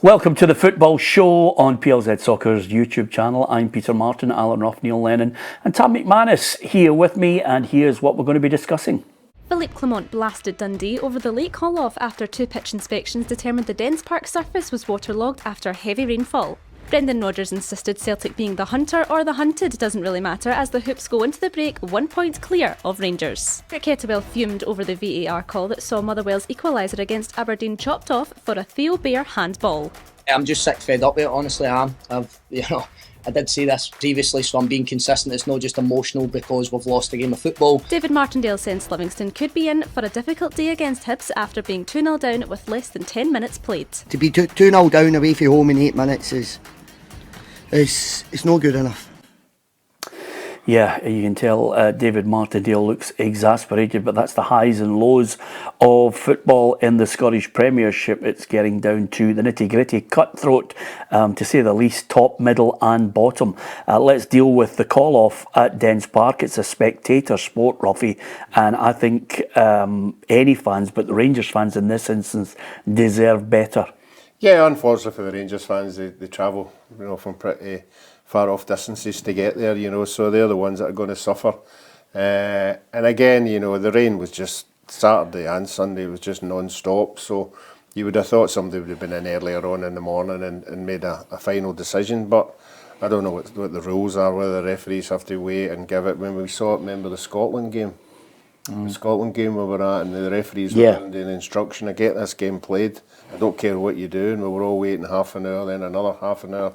Welcome to the Football Show on PLZ Soccer's YouTube channel. I'm Peter Martin, Alan Rough, Neil Lennon and Tam McManus here with me, and here's what we're going to be discussing. Philippe Clement blasted Dundee over the late call-off after two pitch inspections determined the Dens Park surface was waterlogged after heavy rainfall. Brendan Rodgers insisted Celtic being the hunter or the hunted doesn't really matter, as the Hoops go into the break 1 point clear of Rangers. Stuart Kettlewell fumed over the VAR call that saw Motherwell's equaliser against Aberdeen chopped off for a Theo Bair handball. I'm just sick fed up with it, honestly. I did say this previously, so I'm being consistent. It's not just emotional because we've lost a game of football. David Martindale sensed Livingston could be in for a difficult day against Hibs after being 2-0 down with less than 10 minutes played. To be 2-0 down away from home in 8 minutes is no good enough. Yeah, you can tell David Martindale looks exasperated, but that's the highs and lows of football in the Scottish Premiership. It's getting down to the nitty-gritty, cutthroat, to say the least, top, middle and bottom. Let's deal with the call-off at Dens Park. It's a spectator sport, Ruffy, and I think any fans, but the Rangers fans in this instance, deserve better. Yeah, unfortunately for the Rangers fans, they travel, from pretty far off distances to get there, so they're the ones that are going to suffer. And again, the rain was just Saturday and Sunday, it was just non-stop, so you would have thought somebody would have been in earlier on in the morning and made a final decision, but I don't know what the rules are, whether the referees have to wait and give it. When we saw it, remember the Scotland game? The Scotland game we were at, and the referees were under the instruction to get this game played. I don't care what you do, and we were all waiting half an hour, then another half an hour.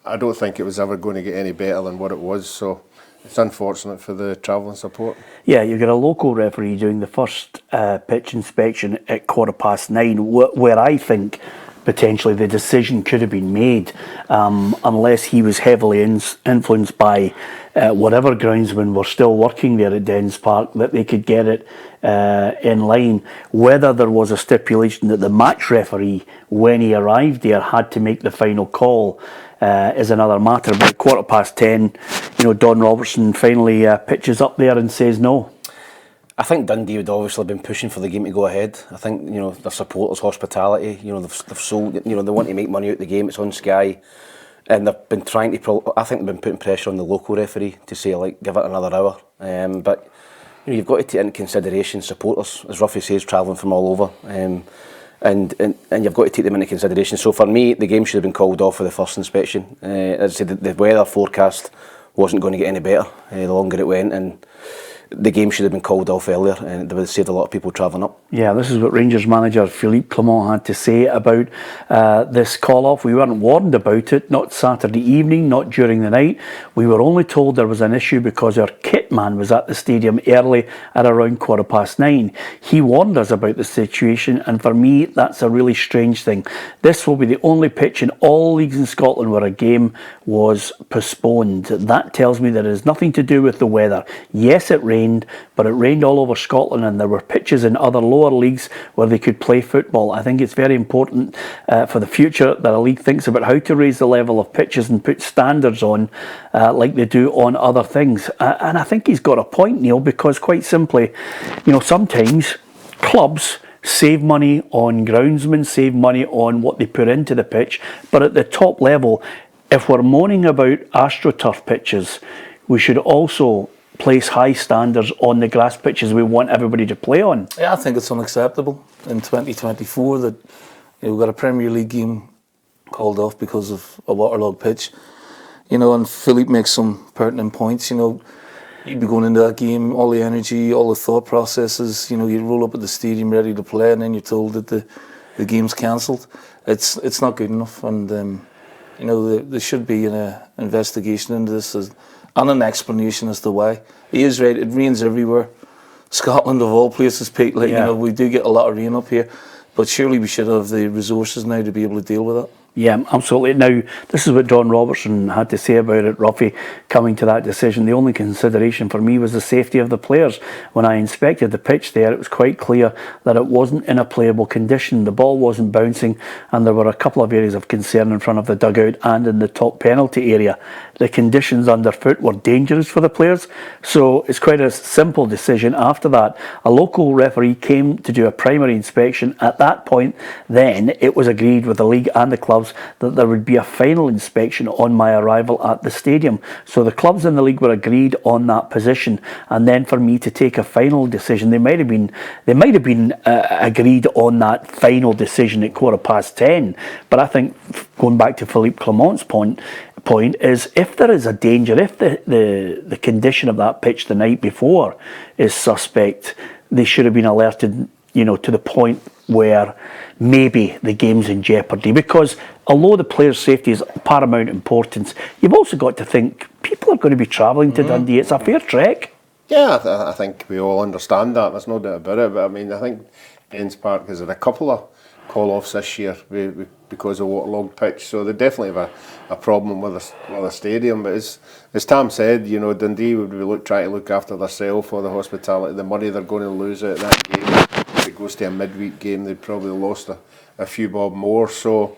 I don't think it was ever going to get any better than what it was, so it's unfortunate for the travelling support. Yeah, you've got a local referee doing the first pitch inspection at 9:15, where I think potentially the decision could have been made, unless he was heavily influenced by whatever groundsmen were still working there at Dens Park, that they could get it in line. Whether there was a stipulation that the match referee, when he arrived there, had to make the final call is another matter. But at 10:15, Don Robertson finally pitches up there and says no. I think Dundee would obviously have been pushing for the game to go ahead. I think, their supporters' hospitality, they've sold, they want to make money out of the game, it's on Sky. And they've been trying to, I think they've been putting pressure on the local referee to say, give it another hour. But, you've got to take into consideration supporters, as Ruffy says, travelling from all over. And you've got to take them into consideration. So for me, the game should have been called off for the first inspection. As I said, the weather forecast wasn't going to get any better the longer it went, and the game should have been called off earlier, and they would have saved a lot of people travelling up. Yeah, this is what Rangers manager Philippe Clement had to say about this call-off. We weren't warned about it, not Saturday evening, not during the night. We were only told there was an issue because our kit man was at the stadium early at around 9:15. He warned us about the situation, and for me, that's a really strange thing. This will be the only pitch in all leagues in Scotland where a game was postponed. That tells me that it has nothing to do with the weather. Yes, it rained, but it rained all over Scotland, and there were pitches in other lower leagues where they could play football. I think it's very important for the future that a league thinks about how to raise the level of pitches and put standards on like they do on other things. And I think he's got a point, Neil, because quite simply, sometimes clubs save money on groundsmen, save money on what they put into the pitch, but at the top level, if we're moaning about AstroTurf pitches, we should also place high standards on the grass pitches we want everybody to play on. Yeah, I think it's unacceptable in 2024 that we've got a Premier League game called off because of a waterlogged pitch. And Philippe makes some pertinent points. You'd be going into that game, all the energy, all the thought processes. You roll up at the stadium ready to play, and then you're told that the game's cancelled. It's not good enough, and there should be an investigation into this and an explanation as to why. He is right, it rains everywhere. Scotland of all places, Pete, we do get a lot of rain up here, but surely we should have the resources now to be able to deal with it. Yeah, absolutely. Now, this is what Don Robertson had to say about it, Ruffy, coming to that decision. The only consideration for me was the safety of the players. When I inspected the pitch there, it was quite clear that it wasn't in a playable condition. The ball wasn't bouncing, and there were a couple of areas of concern in front of the dugout and in the top penalty area. The conditions underfoot were dangerous for the players, so it's quite a simple decision. After that, a local referee came to do a primary inspection. At that point, then, it was agreed with the league and the clubs that there would be a final inspection on my arrival at the stadium. So the clubs and the league were agreed on that position, and then for me to take a final decision, they might have been agreed on that final decision at 10:15. But I think, going back to Philippe Clement's point is, if there is a danger, if the condition of that pitch the night before is suspect, they should have been alerted, to the point where maybe the game's in jeopardy. Because although the players' safety is paramount importance, you've also got to think people are going to be travelling to Dundee. It's a fair trek. Yeah, I think we all understand that. There's no doubt about it. But I mean, I think Dens Park has had a couple of call-offs this year because of waterlogged pitch. So they definitely have a problem with the stadium. But as Tam said, Dundee would be trying to look after themselves for the hospitality, the money they're going to lose at that game. If it goes to a midweek game, they'd probably lost a few bob more. So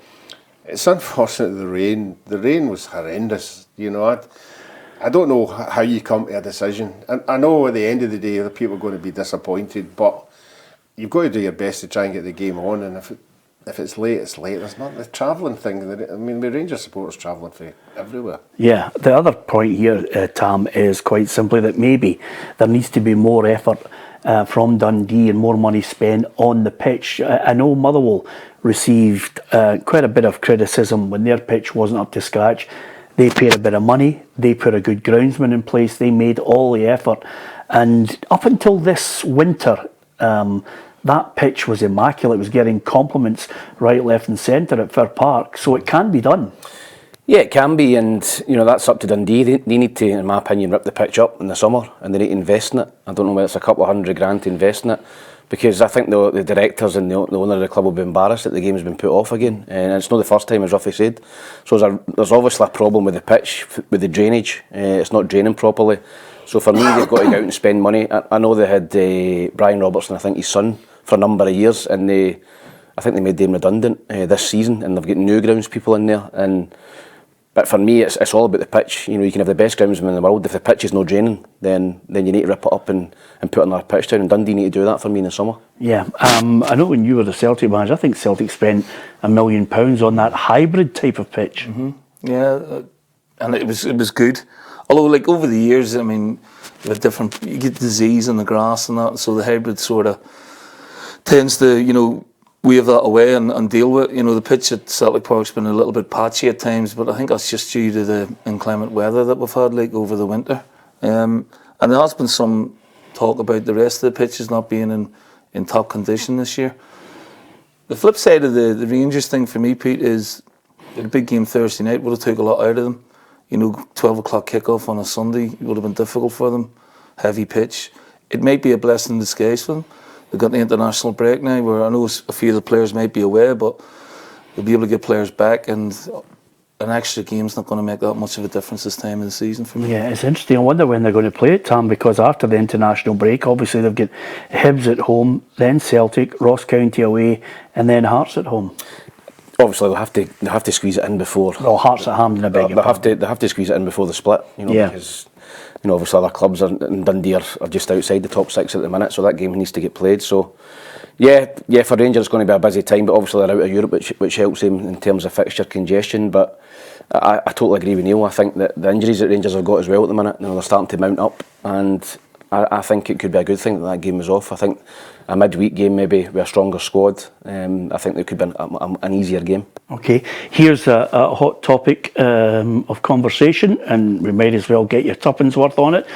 it's unfortunate the rain was horrendous. I don't know how you come to a decision. And I know at the end of the day, the people are going to be disappointed, but you've got to do your best to try and get the game on. And if it's late, it's late. There's not the travelling thing. I mean, the Rangers supporters travelling for everywhere. Yeah, the other point here, Tam, is quite simply that maybe there needs to be more effort from Dundee and more money spent on the pitch. I know Motherwell received quite a bit of criticism when their pitch wasn't up to scratch. They paid a bit of money, they put a good groundsman in place, they made all the effort. And up until this winter, that pitch was immaculate. It was getting compliments right, left and centre at Fir Park, so it can be done. Yeah, it can be, and that's up to Dundee. They need to, in my opinion, rip the pitch up in the summer, and they need to invest in it. I don't know whether it's a couple of $100,000 to invest in it, because I think the directors and the owner of the club will be embarrassed that the game's been put off again, and it's not the first time, as Ruffy said. So there's obviously a problem with the pitch, with the drainage. It's not draining properly. So for me, they've got to go out and spend money. I know they had Brian Robertson, I think his son, for a number of years, and I think they made them redundant this season, and they've got new grounds people in there. But for me, it's all about the pitch. You can have the best groundsman in the world. If the pitch is no draining, then you need to rip it up and put another pitch down. And Dundee need to do that for me in the summer. Yeah, I know when you were the Celtic manager, I think Celtic spent £1 million on that hybrid type of pitch. Mm-hmm. Yeah, and it was good. Although, over the years, I mean, you get disease in the grass and that, so the hybrid sort of tends to, wave that away and deal with. The pitch at Celtic Park's been a little bit patchy at times, but I think that's just due to the inclement weather that we've had over the winter. And there has been some talk about the rest of the pitches not being in top condition this year. The flip side of the Rangers thing for me, Pete, is the big game Thursday night would have took a lot out of them. 12 o'clock kickoff on a Sunday would have been difficult for them. Heavy pitch. It might be a blessing in disguise for them. They've got the international break now, where I know a few of the players might be away, but they'll be able to get players back, and an extra game's not going to make that much of a difference this time of the season for me. Yeah, it's interesting. I wonder when they're going to play it, Tam, because after the international break, obviously they've got Hibs at home, then Celtic, Ross County away, and then Hearts at home. Obviously, they'll have to squeeze it in before. Well, Hearts at Hampden, I beg your pardon. They have to squeeze it in before the split. Because obviously other clubs in Dundee are just outside the top 6 at the minute, so that game needs to get played. So, yeah, for Rangers it's going to be a busy time, but obviously they're out of Europe, which helps them in terms of fixture congestion. But I totally agree with Neil. I think that the injuries that Rangers have got as well at the minute, they're starting to mount up, and I think it could be a good thing that game was off. I think a midweek game maybe with a stronger squad, I think it could be an easier game. Okay, here's a hot topic of conversation, and we might as well get your tuppence worth on it.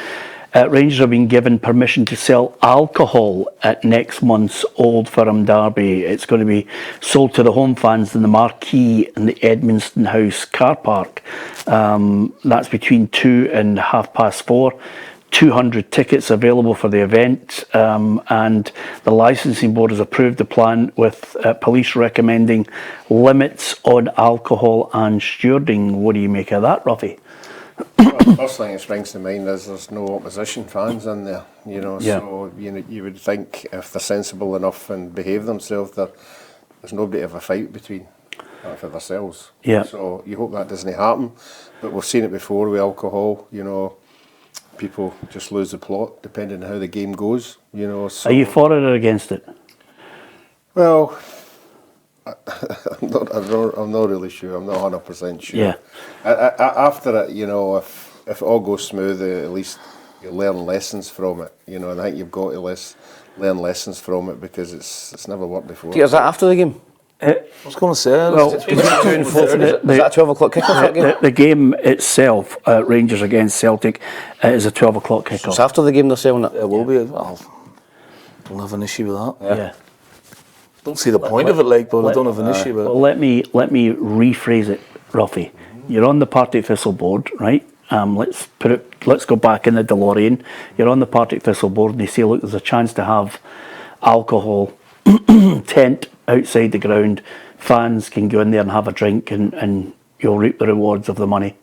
Rangers have been given permission to sell alcohol at next month's Old Firm Derby. It's going to be sold to the home fans in the Marquee in the Edmundston House car park. That's between 2 and 4:30. 200 tickets available for the event, and the licensing board has approved the plan with police recommending limits on alcohol and stewarding. What do you make of that, Ruffy? Well, first thing that springs to mind is there's no opposition fans in there, you know, Yeah. so you would think if they're sensible enough and behave themselves, there's nobody to have a fight between for themselves. Yeah. So you hope that doesn't happen, but we've seen it before with alcohol, you know, people just lose the plot depending on how the game goes, you know. So, Are you for it or against it? well, I'm not really sure. I'm not 100% sure. Yeah. After it, you know, if it all goes smooth, at least you learn lessons from it. You know, and I think you've got to learn lessons from it because it's never worked before. Peter, is that after the game? I was going to say, Is that 12 o'clock kickoff that game? The game itself, Rangers against Celtic, is a 12 o'clock It's kickoff. after the game they're selling it. it will be. Well, don't have an issue with that. Yeah. Don't see the point of it, like, but I don't have an issue with it. Well, let me rephrase it, Ruffy. You're on the Partick Thistle board, right? Let's go back in the DeLorean. You're on the Partick Thistle board, and they say, look, there's a chance to have alcohol tent outside the ground. Fans can go in there and have a drink, and you'll reap the rewards of the money.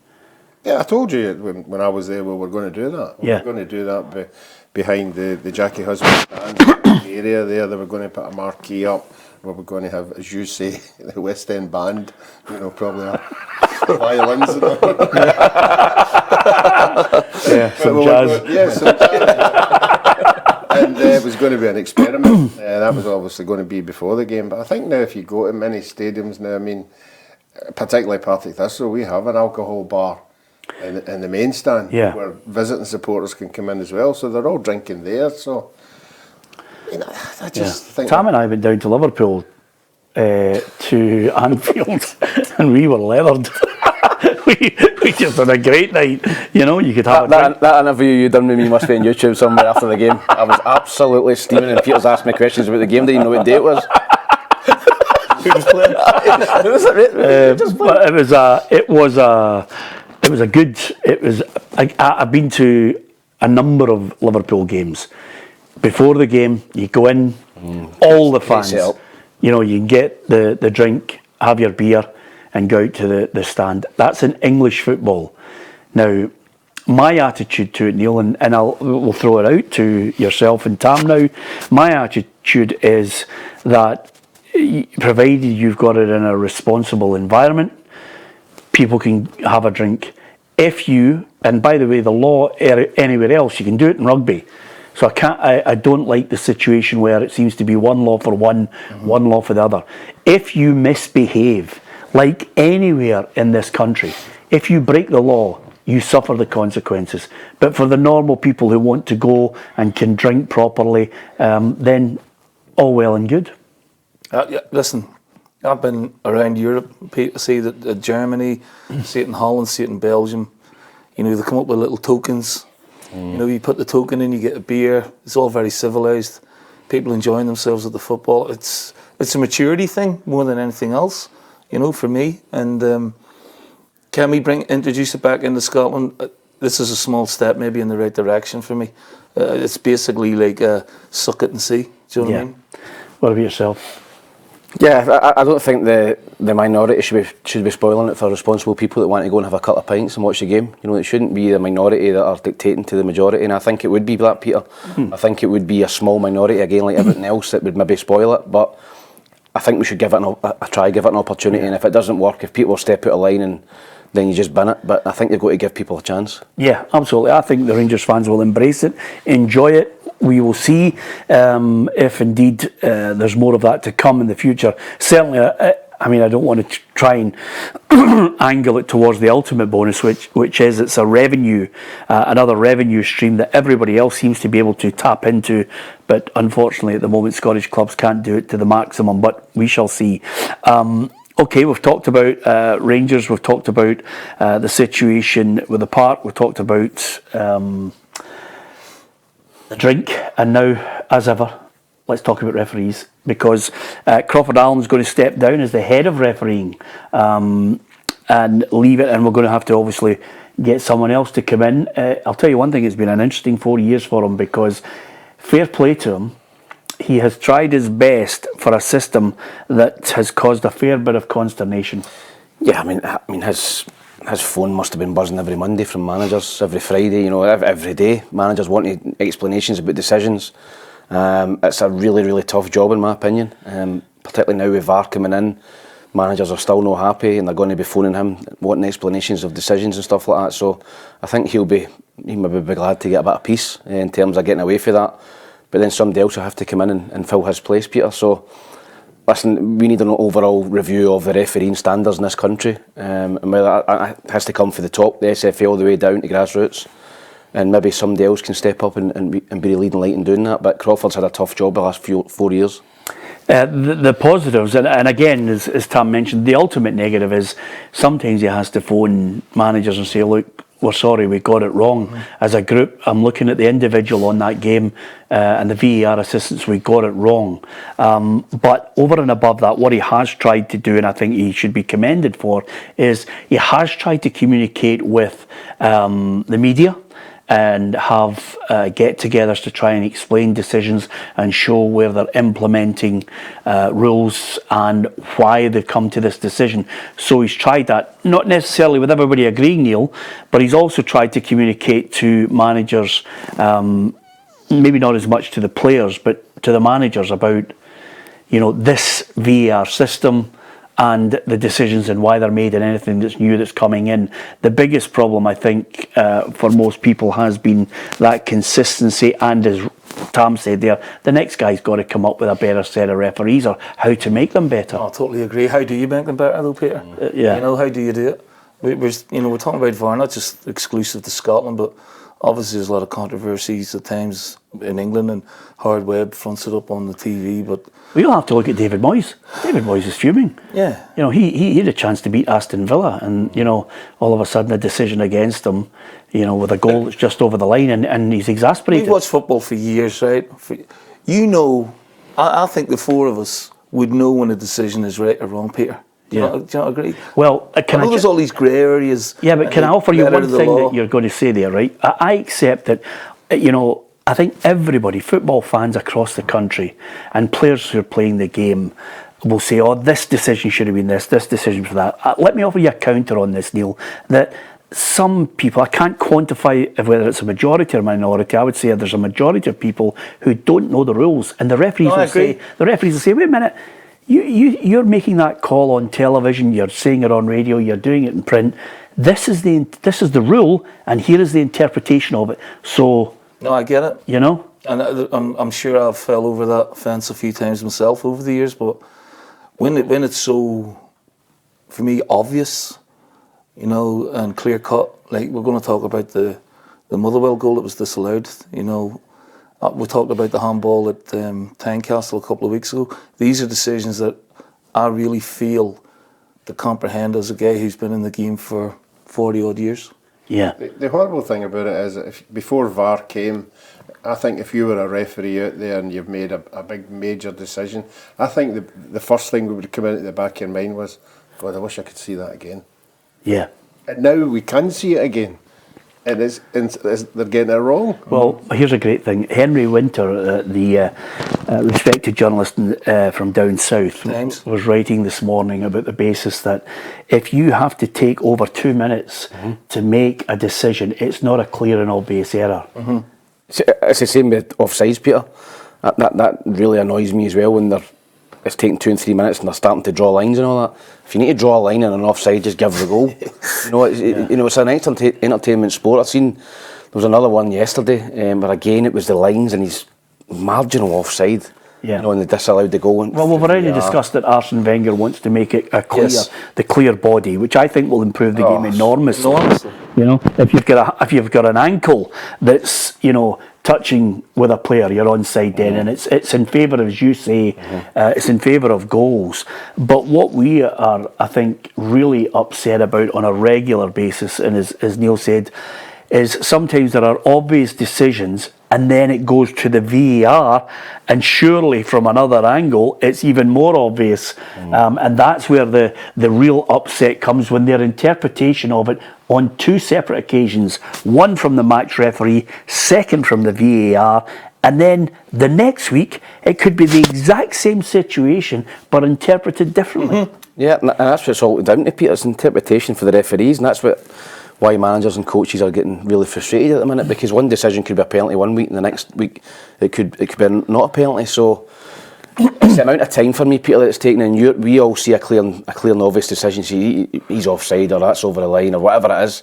Yeah, I told you when I was there we were going to do that. We Yeah. were going to do that behind the Jackie Husband stand area there. They were going to put a marquee up. We were going to have, as you say, the West End band. You know, probably violins. And all. Yeah, some jazz. Yeah, some jazz. And it was going to be an experiment. That was obviously going to be before the game. But I think now if you go to many stadiums now, I mean, particularly Partick Thistle, we have an alcohol bar in the main stand, Yeah. where visiting supporters can come in as well. So they're all drinking there. So, you know, I just think... Tam and I went down to Liverpool to Anfield, and we were leathered. we just had a great night. You know, you could have That interview you done with me must be on YouTube somewhere after the game. I was absolutely steaming, and Peter's asked me questions about the game. Didn't know what day it was. Who was playing? But I've been to a number of Liverpool games. Before the game, you go in, all the fans, setup. you know, you can get the drink, have your beer, and go out to the stand. That's in English football. Now, my attitude to it, Neil, and we'll throw it out to yourself and Tam now. My attitude is that provided you've got it in a responsible environment, people can have a drink. If you, and by the way, the law anywhere else, you can do it in rugby. So I don't like the situation where it seems to be one law for one, one law for the other. If you misbehave, like anywhere in this country, if you break the law, you suffer the consequences. But for the normal people who want to go and can drink properly, then all well and good. Yeah, listen, I've been around Europe, see that Germany, see it in Holland, see it in Belgium. You know, they come up with little tokens. You know, you put the token in, you get a beer. It's all very civilised. People enjoying themselves at the football. It's a maturity thing more than anything else, you know, for me. And can we introduce it back into Scotland? This is a small step maybe in the right direction for me. It's basically like suck it and see. Do you know what I mean? What about yourself? Yeah, I don't think the minority should be spoiling it for responsible people that want to go and have a couple of pints and watch the game. You know, it shouldn't be the minority that are dictating to the majority, and I think it would be that, Peter. I think it would be a small minority, again, like everything else, that would maybe spoil it, but I think we should give it a try, give it an opportunity, and if it doesn't work, if people step out of line, and then you just bin it. But I think you've got to give people a chance. Yeah, absolutely. I think the Rangers fans will embrace it, enjoy it. We will see if indeed there's more of that to come in the future. Certainly, I mean, I don't want to try and angle it towards the ultimate bonus, which is it's a revenue, another revenue stream that everybody else seems to be able to tap into. But unfortunately, at the moment, Scottish clubs can't do it to the maximum. But we shall see. Okay, we've talked about Rangers. We've talked about the situation with the park. We've talked about the drink, and now, as ever, let's talk about referees, because Crawford Allan is going to step down as the head of refereeing and leave it, and we're going to have to obviously get someone else to come in. I'll tell you one thing, it's been an interesting 4 years for him, because fair play to him, he has tried his best for a system that has caused a fair bit of consternation. Yeah, I mean, his phone must have been buzzing every Monday from managers, every Friday, every day. Managers wanting explanations about decisions. It's a really, really tough job, in my opinion. Particularly now with VAR coming in, managers are still not happy, and they're going to be phoning him, wanting explanations of decisions and stuff like that. So I think he may be glad to get a bit of peace in terms of getting away from that. But then somebody else will have to come in and fill his place, Peter. So listen, we need an overall review of the refereeing standards in this country, and whether it has to come from the top, the SFA, all the way down to grassroots, and maybe somebody else can step up and be the leading light in doing that. But Crawford's had a tough job the last 4 years. The positives, and again, as Tam mentioned, the ultimate negative is sometimes he has to phone managers and say, look, we're sorry, we got it wrong. As a group, I'm looking at the individual on that game and the VAR assistants, we got it wrong. But over and above that, what he has tried to do, and I think he should be commended for, is he has tried to communicate with the media and have get-togethers to try and explain decisions and show where they're implementing rules and why they've come to this decision. So he's tried that, not necessarily with everybody agreeing, Neil, but he's also tried to communicate to managers, maybe not as much to the players, but to the managers about, this VAR system and the decisions and why they're made and anything that's new that's coming in. The biggest problem, I think, for most people has been that consistency, and as Tam said there, the next guy's got to come up with a better set of referees or how to make them better. I totally agree. How do you make them better though, Peter? Yeah. How do you do it? We're talking about VAR, not just exclusive to Scotland, but obviously there's a lot of controversies at times in England, and Howard Webb fronts it up on the TV, but We'll have to look at David Moyes. David Moyes is fuming. Yeah. He had a chance to beat Aston Villa, and all of a sudden a decision against him, with a goal that's just over the line, and he's exasperated. We've watched football for years, right? I think the four of us would know when a decision is right or wrong, Peter. Do you not agree? Well, there's all these grey areas. Yeah, but can I offer you one thing law? that you're going to say there, right? I accept that, I think everybody, football fans across the country and players who are playing the game, will say, oh, this decision should have been this decision for that. Let me offer you a counter on this, Neil, that some people, I can't quantify whether it's a majority or minority, I would say there's a majority of people who don't know the rules, and the referees will say, wait a minute, you're making that call on television, you're saying it on radio, you're doing it in print, this is the rule, and here is the interpretation of it. So no, I get it. And I'm sure I've fell over that fence a few times myself over the years, but when it's so, for me, obvious, and clear cut, like we're going to talk about the Motherwell goal that was disallowed, we talked about the handball at Tynecastle a couple of weeks ago. These are decisions that I really feel to comprehend as a guy who's been in the game for 40 odd years. Yeah. The horrible thing about it is, before VAR came, I think if you were a referee out there and you've made a big major decision, I think the first thing that would come into the back of your mind was, God, I wish I could see that again. Yeah. And now we can see it again. And they're getting it wrong. Well, here's a great thing. Henry Winter, the respected journalist from down south, was writing this morning about the basis that if you have to take over 2 minutes to make a decision, it's not a clear and obvious error. It's the same with offsides, Peter. That really annoys me as well when it's taking 2 and 3 minutes and they're starting to draw lines and all that. If you need to draw a line in an offside, just give the goal. It's an entertainment sport. There was another one yesterday, but again it was the lines and he's marginal offside. And they disallowed the goal. Well, we've already discussed that Arsene Wenger wants to make it the clear body, which I think will improve the game enormously. If you've got an ankle that's touching with a player, you're onside then, and it's in favour, as you say, it's in favour of goals. But what we are, I think, really upset about on a regular basis, and as Neil said, is sometimes there are obvious decisions and then it goes to the VAR, and surely from another angle it's even more obvious. And that's where the real upset comes, when their interpretation of it on two separate occasions, one from the match referee, second from the VAR, and then the next week it could be the exact same situation but interpreted differently. Yeah, and that's what it's all down to, Peter. It's interpretation for the referees, and that's why managers and coaches are getting really frustrated at the minute, because one decision could be a penalty one week and the next week it could be not a penalty. So it's the amount of time for me, Peter, that it's taken, and we all see a clear and obvious decision, see he's offside or that's over the line or whatever it is,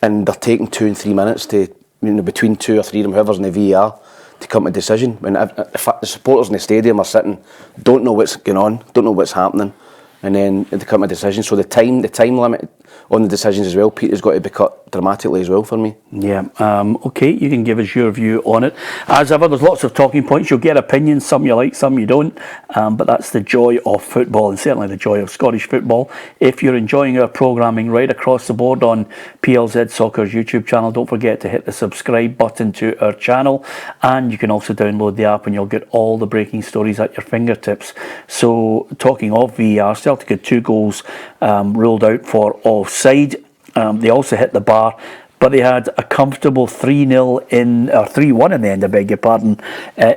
and they're taking 2 and 3 minutes to, between 2 or 3 of them, whoever's in the VAR, to come to a decision. When the supporters in the stadium are sitting, don't know what's going on, don't know what's happening, and then they come to a decision. So the time limit on the decisions as well, Peter's got to be cut dramatically as well for me. Yeah, okay, you can give us your view on it. As ever, there's lots of talking points. You'll get opinions, some you like, some you don't, but that's the joy of football, and certainly the joy of Scottish football. If you're enjoying our programming right across the board on PLZ Soccer's YouTube channel, don't forget to hit the subscribe button to our channel, and you can also download the app and you'll get all the breaking stories at your fingertips. So, talking of VAR, Celtic had 2 goals ruled out for offside. They also hit the bar, but they had a comfortable 3-0 or 3-1 in the end, I beg your pardon,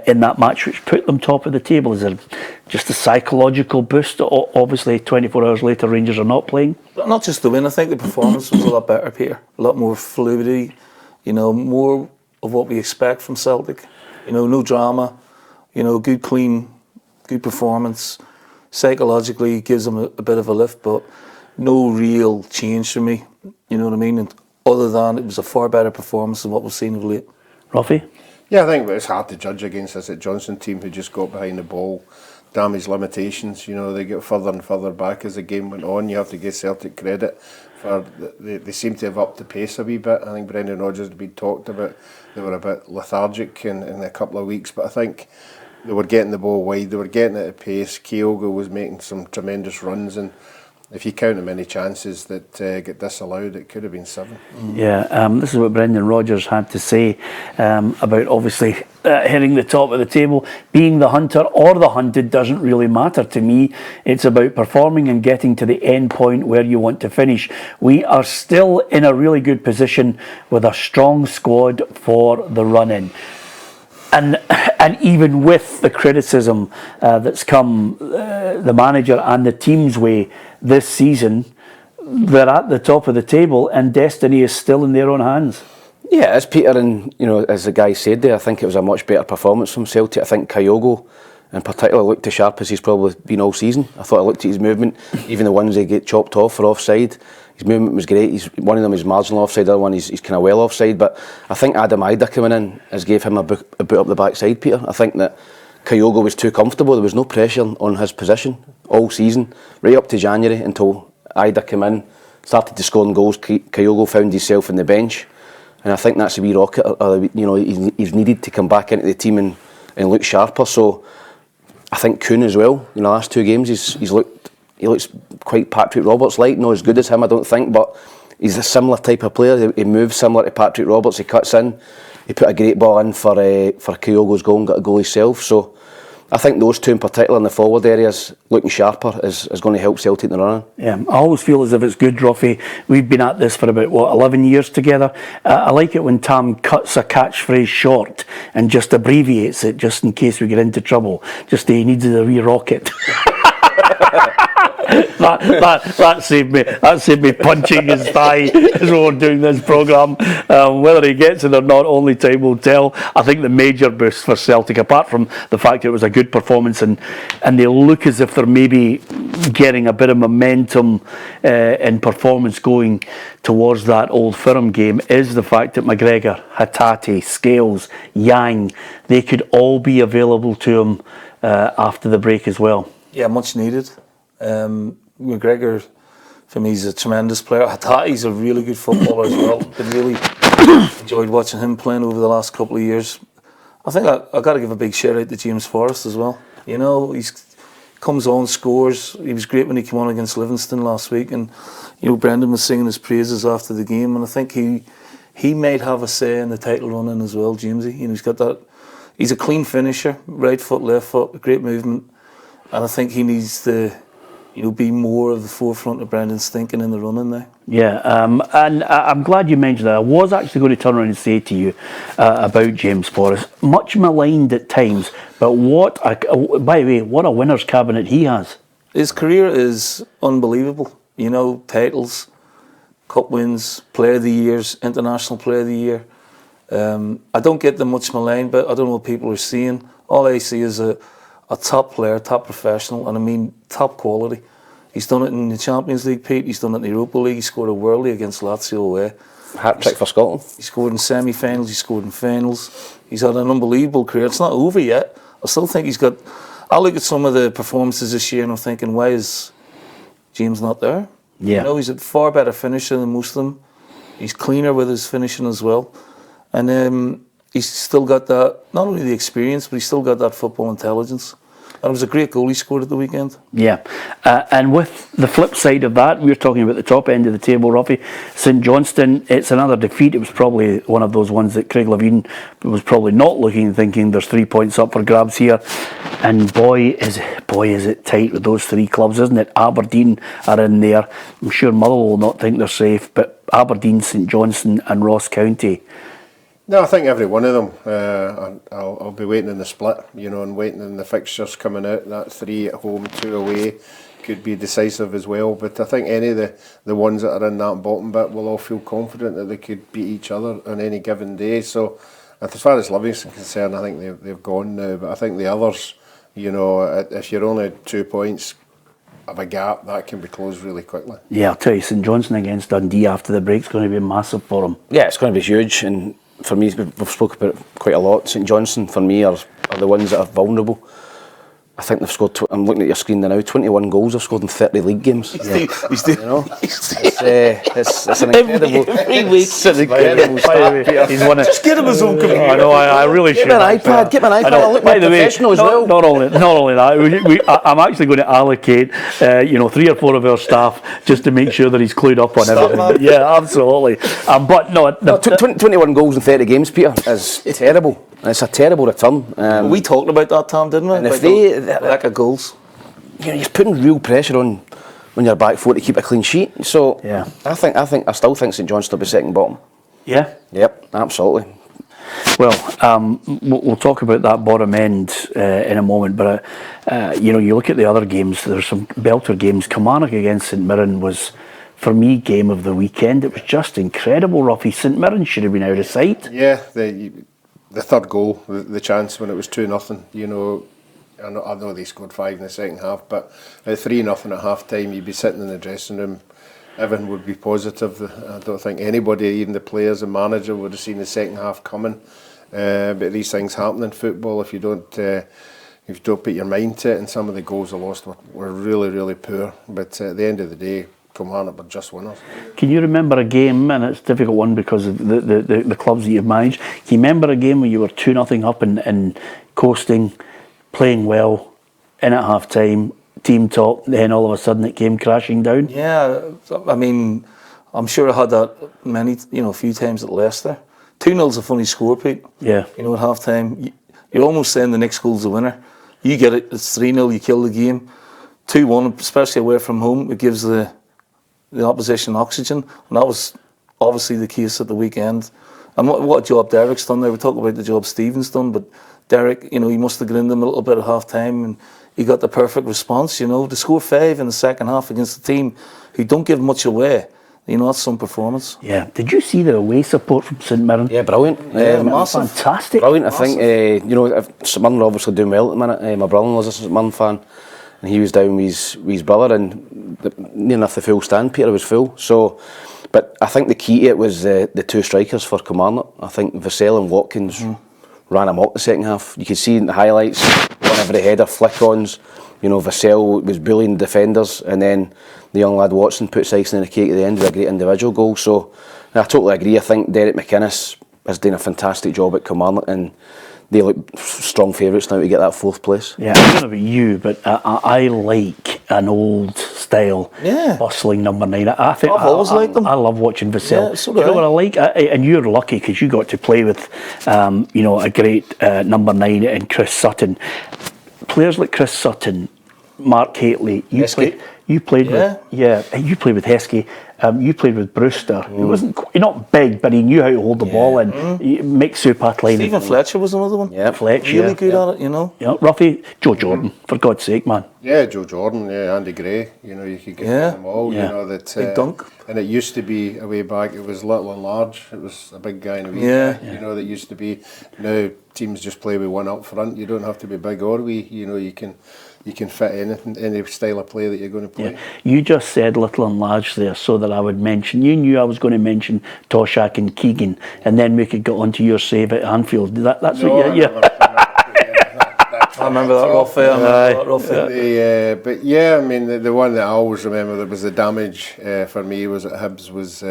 in that match, which put them top of the table. Is it just a psychological boost? Obviously, 24 hours later, Rangers are not playing. Not just the win, I think the performance was a lot better, Peter. A lot more fluidity, more of what we expect from Celtic. No drama, good, clean, good performance. Psychologically, gives them a bit of a lift, but no real change for me, you know what I mean? And other than it was a far better performance than what we've seen of late. Ruffy? Yeah, I think it's hard to judge against this St Johnstone team who just got behind the ball, damaged limitations. They get further and further back as the game went on. You have to give Celtic credit for they seem to have upped the pace a wee bit. I think Brendan Rodgers had been talked about. They were a bit lethargic in a couple of weeks, but I think they were getting the ball wide, they were getting it at pace. Kyogo was making some tremendous runs, and if you count the many chances that get disallowed, it could have been 7. Yeah, this is what Brendan Rodgers had to say about obviously hitting the top of the table. Being the hunter or the hunted doesn't really matter to me. It's about performing and getting to the end point where you want to finish. We are still in a really good position with a strong squad for the run-in. And even with the criticism that's come the manager and the team's way this season, they're at the top of the table and destiny is still in their own hands. Yeah, as Peter and as the guy said there, I think it was a much better performance from Celtic. I think Kyogo in particular looked as sharp as he's probably been all season. I thought I looked at his movement, even the ones they get chopped off for offside. His movement was great. One of them is marginal offside, the other one he's kind of well offside. But I think Adam Ida coming in has gave him a boot up the backside, Peter. I think that Kyogo was too comfortable. There was no pressure on his position all season, right up to January, until Ida came in, started to score goals. Kyogo found himself on the bench, and I think that's a wee rocket. He's needed to come back into the team and look sharper. So I think Kuhn as well. The last 2 games he looks quite Patrick Roberts-like. Not as good as him, I don't think, but he's a similar type of player. He moves similar to Patrick Roberts. He cuts in. He put a great ball in for Kyogo's goal and got a goal himself. So I think those 2 in particular in the forward areas looking sharper is going to help Celtic in the run. Yeah, I always feel as if it's good, Ruffy. We've been at this for about 11 years together. I like it when Tam cuts a catchphrase short and just abbreviates it, just in case we get into trouble. Just he needs a wee rocket. That saved me. That saved me punching his thigh as we were doing this programme. Whether he gets it or not, only time will tell. I think the major boost for Celtic, apart from the fact it was a good performance and they look as if they're maybe getting a bit of momentum in performance going towards that Old Firm game, is the fact that McGregor, Hatate, Scales, Yang, they could all be available to him after the break as well. Yeah, much needed. McGregor, for me, is a tremendous player. Hatate's a really good footballer as well. Been really enjoyed watching him playing over the last couple of years. I think I got to give a big shout out to James Forrest as well. He's comes on, scores. He was great when he came on against Livingston last week, and Brendan was singing his praises after the game. And I think he he might have a say in the title running as well, Jamesy. You know, he's got that. He's a clean finisher, right foot, left foot, great movement, and I think he needs to, you know, be more of the forefront of Brendan's thinking in the running now. Yeah, and I'm glad you mentioned that. I was actually going to turn around and say to you about James Forrest, much maligned at times, but by the way, what a winner's cabinet he has. His career is unbelievable. You know, titles, cup wins, player of the years, international player of the year. I don't get them much maligned, but I don't know what people are seeing. All I see is a top player, top professional, and I mean top quality. He's done it in the Champions League, Pete. He's done it in the Europa League. He scored a worldie against Lazio away. Hat-trick for Scotland. He scored in semi-finals. He scored in finals. He's had an unbelievable career. It's not over yet. I still think he's got... I look at some of the performances this year and I'm thinking, why is James not there? Yeah. You know, he's a far better finisher than most of them. He's cleaner with his finishing as well. And he's still got that, not only the experience, but he's still got that football intelligence. And it was a great goal he scored at the weekend. Yeah, and with the flip side of that, we're talking about the top end of the table, Ruffy. St Johnstone, it's another defeat. It was probably one of those ones that Craig Levein was probably not looking and thinking there's 3 points up for grabs here. And boy is it tight with those three clubs, isn't it? Aberdeen are in there. I'm sure Motherwell will not think they're safe, but Aberdeen, St Johnstone and Ross County. No, I think every one of them. I'll be waiting in the split, you know, and waiting in the fixtures coming out. That 3 at home, 2 away could be decisive as well. But I think any of the ones that are in that bottom bit will all feel confident that they could beat each other on any given day. So as far as Livingston concerned, I think they've gone now. But I think the others, you know, if you're only 2 points of a gap, that can be closed really quickly. Yeah, I'll tell you, St Johnstone against Dundee after the break's going to be massive for them. Yeah, it's going to be huge, and for me, we've spoken about it quite a lot. St Johnstone, for me, are the ones that are vulnerable. I think they've scored, I'm looking at your screen now, 21 goals they've scored in 30 league games. He's you know, it's an incredible... Every week. It's an incredible start, Peter. He's won it. Just get him his own computer. I know, I really should. Get me an iPad, I'll look more professional as well. Not only that, I'm actually going to allocate 3 or 4 of our staff just to make sure that he's clued up on everything. Yeah, absolutely. But no, 21 goals in 30 games, Peter, is terrible. It's a terrible return. We talked about that, Tom, didn't we? And if they... lack of goals. You know, you're putting real pressure on your back four to keep a clean sheet. So yeah. I still think St Johnstone will be second bottom. Yeah? Yep, absolutely. Well, we'll talk about that bottom end in a moment, but you look at the other games, there's some belter games. Kilmarnock against St Mirren was, for me, game of the weekend. It was just incredible, Ruffy. St Mirren should have been out of sight. Yeah, the third goal, the chance when it was 2-0, you know, I know they scored 5 in the second half, but at 3-0 at half time, you'd be sitting in the dressing room, everyone would be positive. I don't think anybody, even the players and manager, would have seen the second half coming. But these things happen in football if you don't put your mind to it, and some of the goals they lost were really, really poor. But at the end of the day, Kilmarnock were just winners. Can you remember a game, and it's a difficult one because of the clubs that you've managed, can you remember a game where you were 2-0 up and coasting, playing well, in at half time, team top, then all of a sudden it came crashing down? Yeah, I mean, I'm sure I had that a few times at Leicester. 2-0's a funny score, Pete. Yeah. You know, at half time, you're almost saying the next goal's the winner. You get it, it's 3-0, you kill the game. 2-1, especially away from home, it gives the opposition oxygen, and that was obviously the case at the weekend. And what job Derek's done there, we talk about the job Stephen's done, but Derek, you know, he must have grinned him a little bit at half time, and he got the perfect response, you know, to score 5 in the second half against a team who don't give much away. You know, that's some performance. Yeah. Did you see the away support from St Mirren? Yeah, brilliant. Massive. Fantastic. Brilliant. I think, St Mirren are obviously doing well at the minute. My brother-in-law's a St Mirren fan, and he was down with his brother, and near enough the full stand, Peter, was full. So, but I think the key to it was the 2 strikers for Kilmarnock. I think Vassell and Watkins ran amok the second half. You could see in the highlights, on every header, flick-ons. You know, Vassell was bullying defenders, and then the young lad Watson puts icing on the cake at the end with a great individual goal. So I totally agree. I think Derek McInnes has done a fantastic job at Kilmarnock, and they look strong favourites now to get that 4th place. Yeah, I don't know about you, but I like an old style, Yeah. bustling number 9. I think I've always liked them. I love watching Vassell. Yeah, so Do you do know I. what I like? And you're lucky because you got to play with, a great number 9 in Chris Sutton. Players like Chris Sutton, Mark Hateley, you Heskey. played Yeah. with, you played with Heskey. You played with Brewster. He wasn't not big, but he knew how to hold the ball in. Make Supat line. Stephen Fletcher was another one. Yeah. Fletcher, Really good at it, you know. Yeah, Ruffy, Joe Jordan, for God's sake, man. Yeah, Joe Jordan, Andy Gray, you could get them all, Yeah. that Big dunk. And it used to be a way back, it was little and large, it was a big guy and a wee Yeah. guy, that used to be. Now teams just play with one up front, you don't have to be big or wee, you can fit in any style of play that you're going to play. Yeah. You just said little and large there so that I would mention, you knew I was going to mention Toshak and Keegan, and then we could get on to your save at Anfield. That's what you... I remember that rough. But yeah, I mean, the one that I always remember that was the damage for me was at Hibs was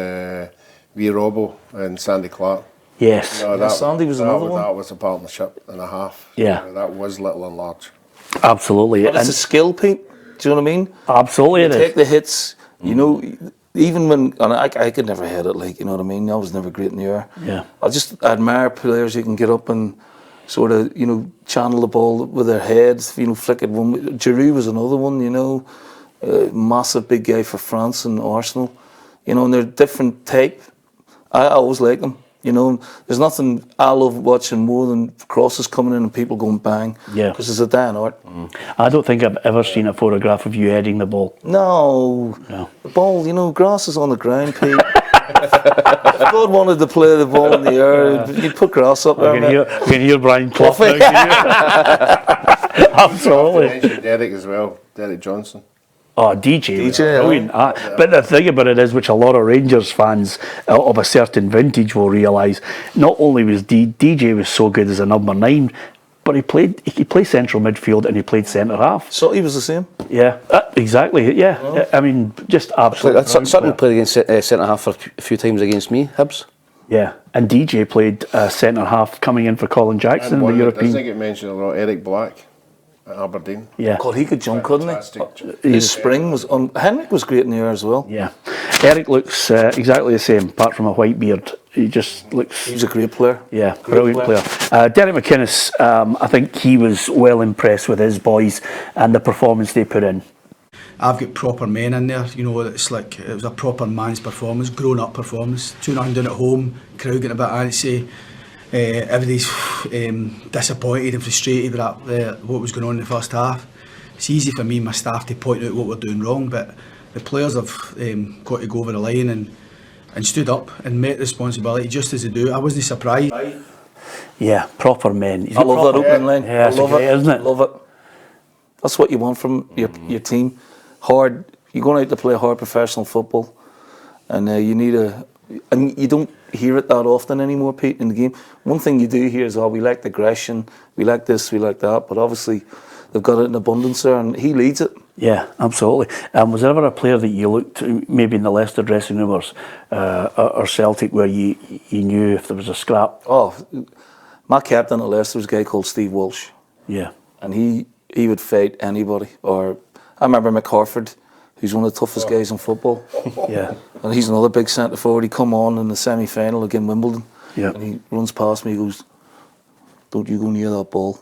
wee Robbo and Sandy Clark. Yes. Sandy was another one. That was a partnership and a half. Yeah. That was little and large. Absolutely. But it's a skill, Pete. Do you know what I mean? Absolutely, it Take is. the hits. You know, even when and I could never hit it, like, you know what I mean. I was never great in the air. Yeah. I just admire players who can get up and sort of, channel the ball with their heads. Flick it one. Giroud was another one. Massive big guy for France and Arsenal. And they're different type. I always like them. There's nothing I love watching more than crosses coming in and people going bang. Yeah. Because it's a dying art. I don't think I've ever seen a photograph of you heading the ball. No. No. The ball, grass is on the ground, Pete. If God wanted to play the ball in the air, you'd put grass up there. We can hear Brian Clough now, can you? Absolutely. I mentioned Derek as well, Derek Johnson. Oh, DJ was DJ, brilliant. But the thing about it is, which a lot of Rangers fans of a certain vintage will realise, not only was DJ was so good as a number 9, but he could play central midfield and he played centre half. So he was the same. Yeah, exactly. Yeah, I mean, just absolutely. Sutton played against centre half for a few times against me, Hibs. Yeah, and DJ played centre half coming in for Colin Jackson in the I European. think it mentioned a lot. Eric Black at Aberdeen. Yeah. God, he could jump, couldn't he? Fantastic. His spring was on. Henrik was great in the air as well. Yeah, Eric looks exactly the same, apart from a white beard. He just looks. He was a great player. Yeah, brilliant player. Derek McInnes, I think he was well impressed with his boys and the performance they put in. I've got proper men in there, it's like it was a proper man's performance, grown up performance. 2-0 down at home, crowd getting a bit antsy. Everybody's disappointed and frustrated with what was going on in the first half. It's easy for me and my staff to point out what we're doing wrong, but the players have got to go over the line and stood up and met responsibility just as they do. I wasn't surprised. Yeah, proper men. I love that opening line. Yeah, I love great, it, isn't it? Love it. That's what you want from your team. Hard. You're going out to play hard professional football, and you need and you don't hear it that often anymore, Pete, in the game. One thing you do hear is, we like the aggression, we like this, we like that, but obviously they've got it in abundance there, and he leads it. Yeah, absolutely. Was there ever a player that you looked to, maybe in the Leicester dressing room or Celtic, where you knew if there was a scrap? Oh, my captain at Leicester was a guy called Steve Walsh. Yeah. And he would fight anybody. Or I remember McCarford, who's one of the toughest guys in football. Yeah. And he's another big centre forward. He come on in the semi-final against Wimbledon. Yeah. And he runs past me, he goes, "Don't you go near that ball."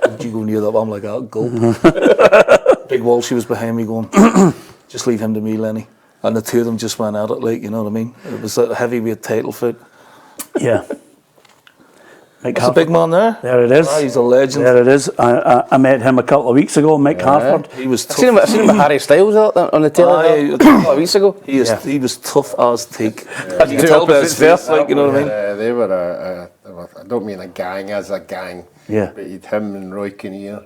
Don't you go near that ball. I'm like, "I'll go." Big Walsh, he was behind me going, "Just leave him to me, Lenny." And the two of them just went at it, like, you know what I mean? It was a heavyweight title fight. Yeah. That's a big man there. There it is. He's a legend. There it is. I met him a couple of weeks ago, Mick Harford. He was tough. I've seen him with Harry Styles on the telly a couple of weeks ago. He was tough as teak. You You can tell by his face, like, you know what I mean? They were I don't mean a gang as a gang. Yeah. But you'd him and Roy Kinnear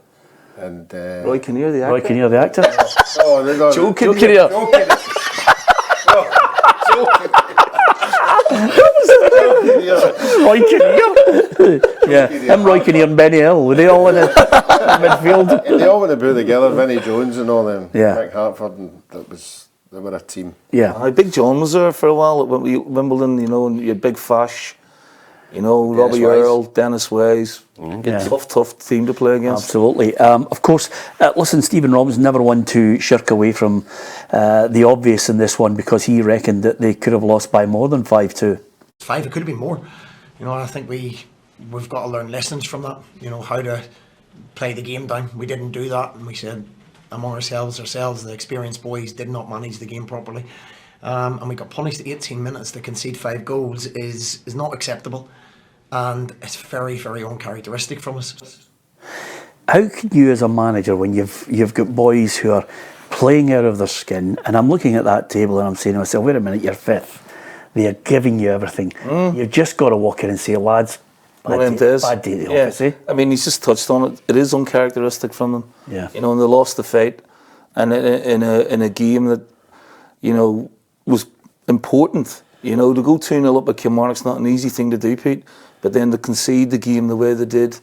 and Roy Kinnear, the actor. Roy Kinnear, the actor. oh, they got Joe Kinnear. Joe Kinnear. Roy Kinnear. Yeah, him, Roy Kinnear and Benny Hill, were they all in the midfield? They all went about together, Vinnie Jones and all them. Yeah. Mick Hartford, and they were a team. Yeah. Big John was there for a while at Wimbledon, you know, and you had Big Fash. You know, Robbie Earl, Dennis Wise, tough team to play against. Absolutely. Of course, listen, Stephen Robinson never one to shirk away from the obvious in this one, because he reckoned that they could have lost by more than 5-2. 5, it could have been more. You know, I think we've got to learn lessons from that. You know, how to play the game down. We didn't do that, and we said among ourselves, the experienced boys did not manage the game properly. And we got punished 18 minutes to concede 5 goals is not acceptable, and it's very, very uncharacteristic from us. How can you, as a manager, when you've got boys who are playing out of their skin, and I'm looking at that table and I'm saying to myself, wait a minute, you're 5th. They are giving you everything. You've just got to walk in and say, lads, bad day at the office, eh? I mean, he's just touched on it. It is uncharacteristic from them. Yeah. You know, and they lost the fight, and in a game that, you know, was important. You know, to go 2-0 up at Kilmarnock's not an easy thing to do, Pete. But then to concede the game the way they did,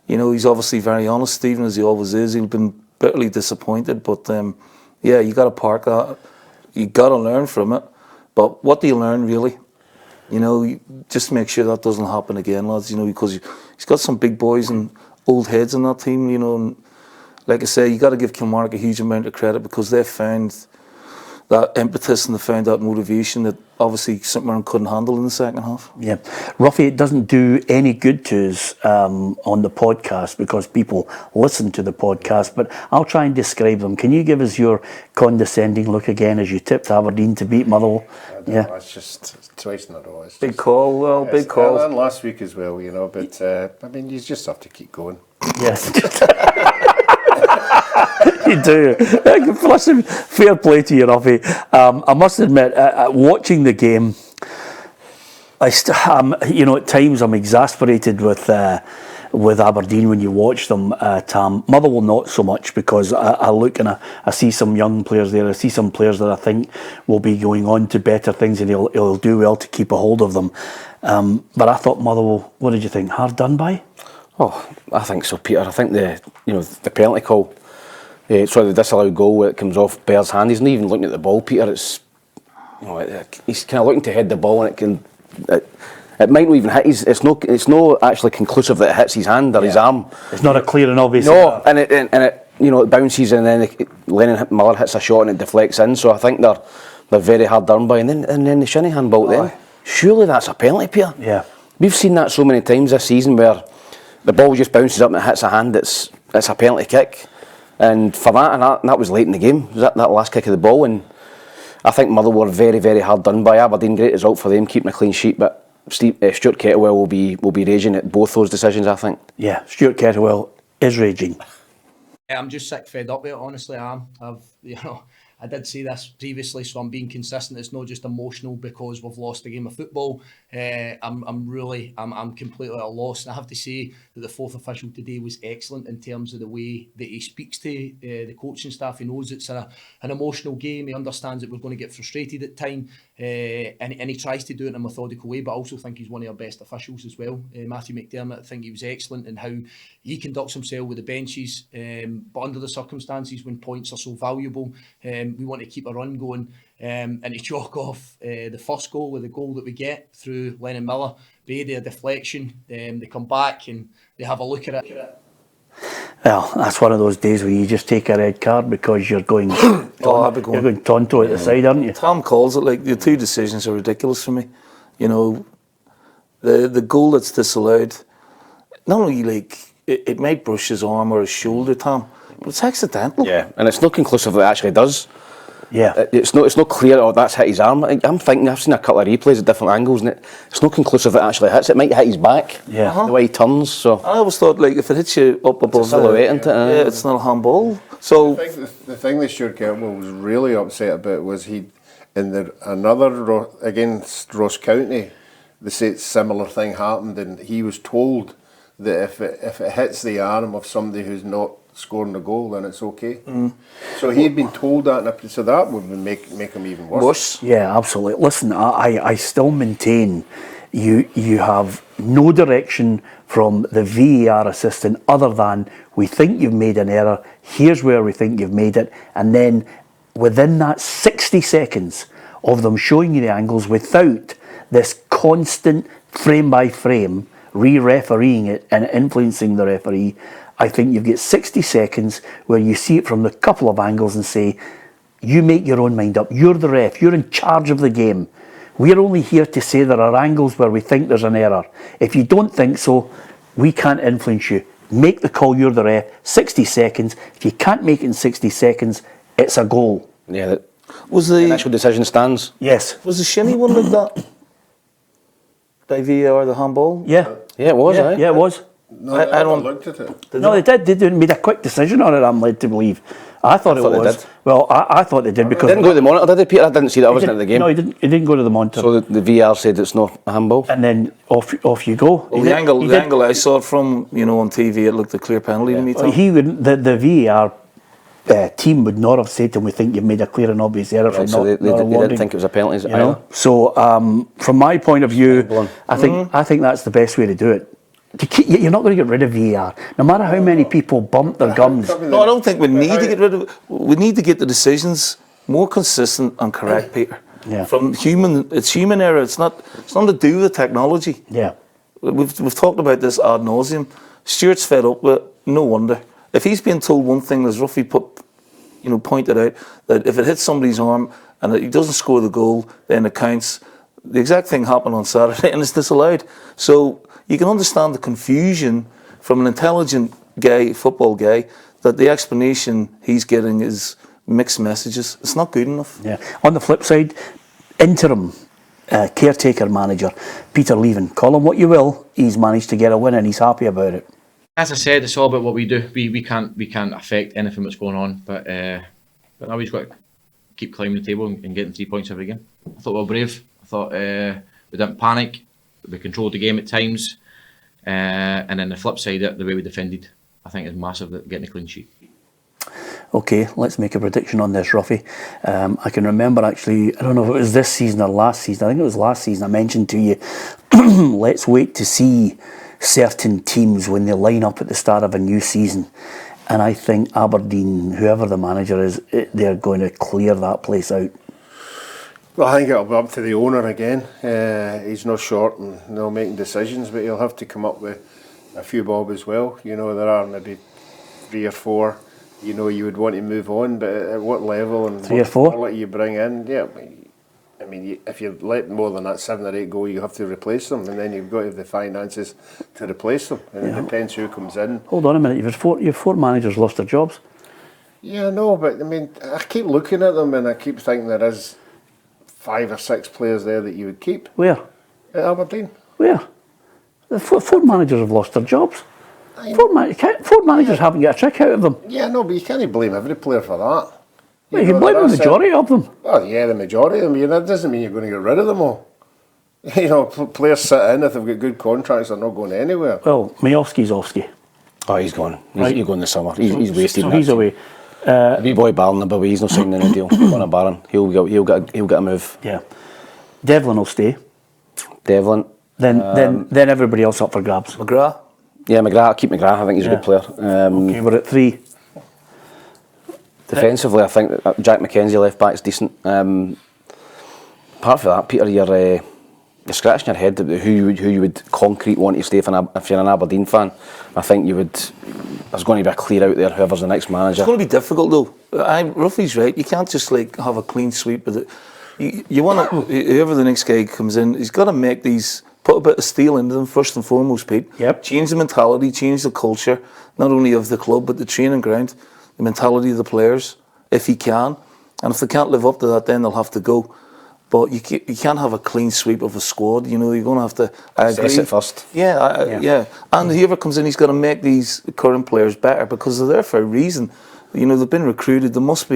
you know, he's obviously very honest, Stephen, as he always is. He'll been bitterly disappointed, but yeah, you got to park that. You got to learn from it. But what do you learn, really? You know, just make sure that doesn't happen again, lads. You know, because he's got some big boys and old heads in that team. You know, and like I say, you got to give Kilmarnock a huge amount of credit, because they found that impetus and they found that motivation that obviously St Mirren couldn't handle in the second half. Yeah. Ruffy, it doesn't do any good to us on the podcast, because people listen to the podcast, but I'll try and describe them. Can you give us your condescending look again as you tipped Aberdeen to beat Motherwell? Yeah. It's just twice in a row. It's big call, well, big call. And last week as well, you know, but I mean, you just have to keep going. Yes. You do. Listen, fair play to you, Ruffy. I must admit, watching the game, you know, at times I'm exasperated with Aberdeen when you watch them, Tam. Motherwell not so much, because I look and I see some young players there. I see some players that I think will be going on to better things, and he'll do well to keep a hold of them. But I thought Motherwell, what did you think? Hard done by? Oh, I think so, Peter. I think the penalty call, the disallowed goal where it comes off Bear's hand. He's not even looking at the ball, Peter. It's, you know, he's kind of looking to head the ball, and it might not even hit his. It's not actually conclusive that it hits his hand or his arm. It's not a clear and obvious. No, and it you know, it bounces, and then Lennon Miller hits a shot and it deflects in. So I think they're very hard done by, and then the shinny handball. Then surely that's a penalty, Peter. Yeah, we've seen that so many times this season where the ball just bounces up and it hits a hand. It's a penalty kick, and for that, and that was late in the game. Was that last kick of the ball? And I think Motherwell were very, very hard done by. Aberdeen, great result for them, keeping a clean sheet, but Stuart Kettlewell will be raging at both those decisions, I think. Yeah, Stuart Kettlewell is raging. I'm just sick fed up with it, honestly. I did say this previously, so I'm being consistent. It's not just emotional because we've lost a game of football. I'm completely at a loss, and I have to say that the fourth official today was excellent in terms of the way that he speaks to the coaching staff. He knows it's an emotional game. He understands that we're going to get frustrated at time, and he tries to do it in a methodical way. But I also think he's one of our best officials as well. Matthew McDermott, I think he was excellent in how he conducts himself with the benches. But under the circumstances, when points are so valuable, we want to keep a run going, and to chalk off the first goal with the goal that we get through Lennon Miller, be a deflection. They come back and they have a look at it. Well, that's one of those days where you just take a red card because you're going you're going Tonto at the side, aren't you? Tom calls it, like, the two decisions are ridiculous for me. You know, the goal that's disallowed, not only like it might brush his arm or his shoulder, Tom, but it's accidental. Yeah, and it's not conclusive that it actually does. Yeah, it's not clear. Oh, that's hit his arm. I'm thinking I've seen a couple of replays at different angles, and it's not conclusive that it actually hits. It might hit his back. Yeah, the way he turns. So I always thought, like, if it hits you up above it's a silhouette, isn't it? Yeah, it's not a handball. So I think the thing that Stuart Kettlewell was really upset about was another against Ross County, the similar thing happened, and he was told that if it hits the arm of somebody who's not scoring the goal, then it's okay. So he'd been told that, so that would make him even worse. Yeah, absolutely. Listen, I still maintain you have no direction from the VAR assistant other than, we think you've made an error, here's where we think you've made it, and then within that 60 seconds of them showing you the angles without this constant frame by frame, re-refereeing it and influencing the referee, I think you've got 60 seconds where you see it from a couple of angles and say, you make your own mind up. You're the ref. You're in charge of the game. We're only here to say there are angles where we think there's an error. If you don't think so, we can't influence you. Make the call, you're the ref. 60 seconds. If you can't make it in 60 seconds, it's a goal. Yeah, that was the initial decision stands. Yes. Was the shimmy one like that? By VAR, the handball? Yeah. Yeah, it was, Yeah, yeah, it was. No, I don't looked at it. No, they did. They didn't made a quick decision on it, I'm led to believe. I thought they was. did. Well, I thought they did because... Didn't go to the monitor, did they, Peter? I didn't see that. I wasn't at the game. No, he didn't go to the monitor. So the VR said it's not a handball. And then off you go. Well, the angle I saw it from, on TV, it looked a clear penalty to me. Well, he wouldn't. The VAR team would not have said to him, "We think you've made a clear and obvious error." Right, so they didn't think it was a penalty. You know? So from my point of view, I think that's the best way to do it. You're not going to get rid of VAR, no matter how many people bump their gums. No, I don't think we need to get rid of it. We need to get the decisions more consistent and correct, Peter. Yeah. It's human error. It's not to do with technology. Yeah. We've talked about this ad nauseum. Stuart's fed up with it. No wonder. If he's being told one thing, as Ruffy pointed out, that if it hits somebody's arm and he doesn't score the goal, then it counts. The exact thing happened on Saturday, and it's disallowed. So you can understand the confusion from an intelligent guy, football guy, that the explanation he's getting is mixed messages. It's not good enough. Yeah. On the flip side, interim caretaker manager Peter Leven. Call him what you will. He's managed to get a win, and he's happy about it. As I said, it's all about what we do. We can't affect anything that's going on, but now we've got to keep climbing the table and getting 3 points every game. I thought we were brave. I thought we didn't panic. We controlled the game at times, and then the flip side, the way we defended, I think is massive. Getting a clean sheet. Okay, let's make a prediction on this, Ruffy. I can remember actually, I don't know if it was this season or last season. I think it was last season. I mentioned to you, let's wait to see certain teams when they line up at the start of a new season. And I think Aberdeen, whoever the manager is, they're going to clear that place out. Well, I think it'll be up to the owner again. He's not short and making decisions, but he'll have to come up with a few bob as well. There are maybe 3 or 4. You would want to move on, but at what level and 3 or 4? What you bring in? Yeah, I mean, if you let more than that 7 or 8 go, you have to replace them, and then you've got to have the finances to replace them. And it depends who comes in. Hold on a minute. You've 4 managers lost their jobs. Yeah, I know, but I mean, I keep looking at them and I keep thinking there is 5 or 6 players there that you would keep. Where? At Aberdeen. Where? The 4 managers have lost their jobs. 4 managers haven't got a trick out of them. Yeah, no, but you can't blame every player for that. Well, you can blame the majority of them. Well, yeah, the majority of them. That doesn't mean you're going to get rid of them all. Players sit in if they've got good contracts. They're not going anywhere. Well, Majowski's Ofsky. Oh, he's gone. He's going this summer. He's wasted. So he's away. Wee boy Barron, but he's not signing a new deal. On a Barron, he'll get a move. Yeah. Devlin will stay. Devlin. Then everybody else up for grabs. McGrath. Yeah, McGrath. I'll keep McGrath. I think he's a good player. Okay, we're at 3. Defensively, I think that Jack McKenzie left back's decent. Apart from that, Peter, you're scratching your head about who you would concrete want to stay if you're an Aberdeen fan. I think there's going to be a clear out there whoever's the next manager. It's going to be difficult though. Ruffy's right. You can't just have a clean sweep with it. You want whoever the next guy comes in, he's got to put a bit of steel into them first and foremost, Pete. Yep. Change the mentality, change the culture, not only of the club but the training ground, the mentality of the players, if he can. And if they can't live up to that, then they'll have to go. But you can't have a clean sweep of a squad. You're going to have to. Assess it first. Yeah. And whoever comes in, he's got to make these current players better because they're there for a reason. They've been recruited. They must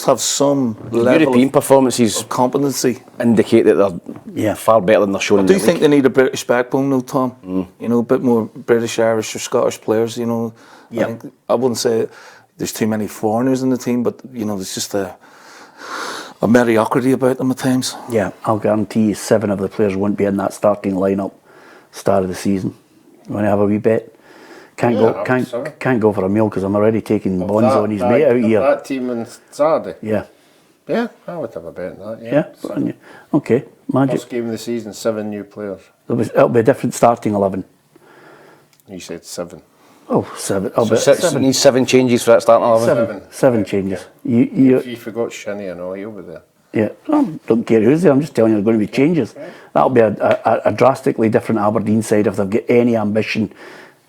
have some level European performances of competency indicate that they're far better than they're showing. I do think they need a British backbone, though, Tom. A bit more British, Irish, or Scottish players. I wouldn't say there's too many foreigners in the team, but there's just a mediocrity about them at times. Yeah, I'll guarantee you 7 of the players won't be in that starting lineup start of the season. You want to have a wee bet? Can't go for a meal because I'm already taking Bonzo and his mate out here. That team on Saturday? Yeah. Yeah, I would have a bet on that, yeah. Okay. Imagine. First game of the season, 7 new players. It'll be a different starting 11. You said 7. Oh, 7. So seven needs 7 changes for that starting 11. Seven changes. If you forgot Shinnie and all, he'll be there. Yeah, I don't care who's there. I'm just telling you, there's going to be changes. That'll be a drastically different Aberdeen side if they've got any ambition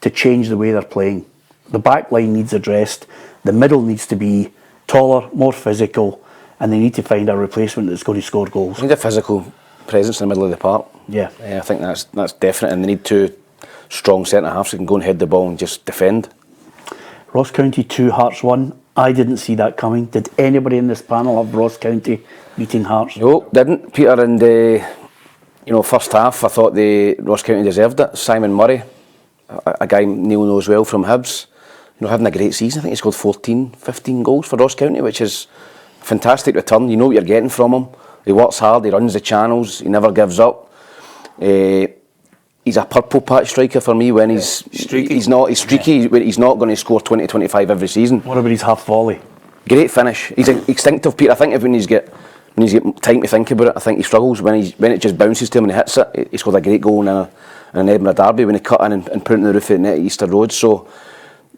to change the way they're playing. The back line needs addressed. The middle needs to be taller, more physical, and they need to find a replacement that's going to score goals. They need a physical presence in the middle of the park. Yeah, I think that's definite, and they need 2 strong centre halves who can go and head the ball and just defend. Ross County 2, Hearts 1. I didn't see that coming. Did anybody in this panel have Ross County beating Hearts? No, didn't, Peter. And first half, I thought Ross County deserved it. Simon Murray, a guy Neil knows well from Hibs, having a great season. I think he scored 14, 15 goals for Ross County, which is a fantastic return. You know what you're getting from him. He works hard, he runs the channels, he never gives up. He's a purple patch striker for me when he's streaky. He's streaky. He's not going to score 20 25 every season. What about his half volley? Great finish. He's instinctive, Peter. I think when he's got time to think about it, I think he struggles when it just bounces to him and he hits it. He scored a great goal in an Edinburgh derby when he cut in and put it in the roof of the net at Easter Road. So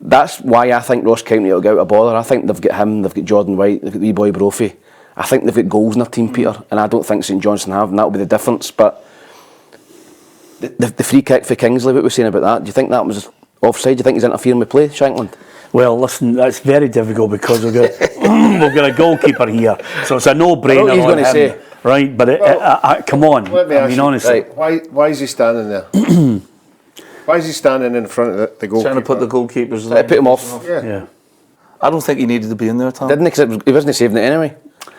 that's why I think Ross County will get out of bother. I think they've got him, they've got Jordan White, they've got wee boy Brophy. I think they've got goals in their team, Peter, and I don't think St Johnstone have, and that'll be the difference. But the free kick for Kingsley, what we're saying about that, do you think that was offside? Do you think he's interfering with play, Shankland? Well, listen, that's very difficult because we've got a goalkeeper here, so it's a no-brainer. He's going to say, right? But come on, I mean honestly, why is he standing there? Why is he standing in front of the goalkeeper? Trying to put the goalkeepers. Put him off. Yeah. I don't think he needed to be in there, Tom. Didn't he? Because he wasn't saving it anyway.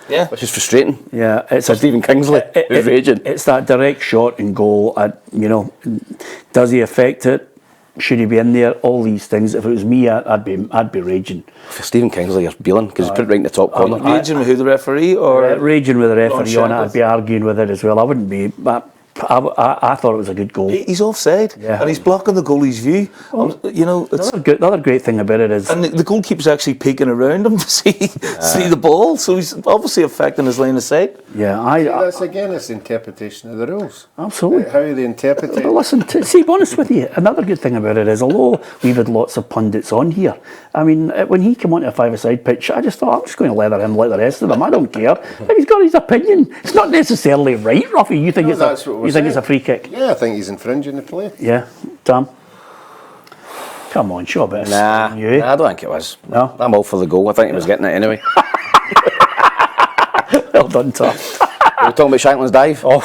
Yeah, which is frustrating. Yeah, it's for Stephen Kingsley. Who's raging. It's that direct shot and goal. Does he affect it? Should he be in there? All these things. If it was me, I'd be raging. For Stephen Kingsley, you're bealing because he's put it right in the top corner. Raging with who, the referee, or raging with the referee on it? I'd be arguing with it as well. I wouldn't be. I thought it was a good goal. He's offside, and he's blocking the goalie's view. It's the other great thing about it is, and the goalkeeper's actually peeking around him to see the ball, so he's obviously affecting his line of sight. Yeah, that's again, it's the interpretation of the rules. Absolutely, how they interpret it. But listen, to be honest with you, another good thing about it is, although we've had lots of pundits on here, I mean, when he came onto a five-a-side pitch, I just thought, I'm just going to leather him like the rest of them. I don't care. If he's got his opinion, it's not necessarily right, Ruffy. You think it's a free kick? Yeah, I think he's infringing the play. Yeah, Tam. Come on, show a bit of Nah, I don't think it was. No? I'm all for the goal. I think he was getting it anyway. Well done, Tam. We're talking about Shankland's dive. Oh,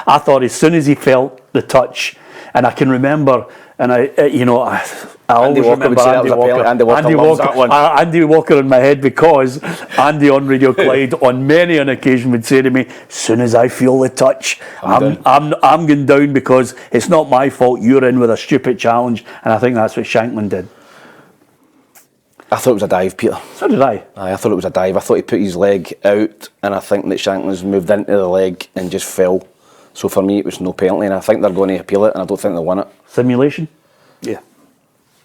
I thought as soon as he felt the touch, and I can remember, and I always remember Andy Walker. Andy Walker in my head, because Andy on Radio Clyde on many an occasion would say to me, as soon as I feel the touch, I'm going down because it's not my fault, you're in with a stupid challenge. And I think that's what Shankland did. I thought it was a dive, Peter. So did I. I thought it was a dive. I thought he put his leg out, and I think that Shankland's moved into the leg and just fell. So for me, it was no penalty, and I think they're going to appeal it, and I don't think they'll win it. Simulation? Yeah.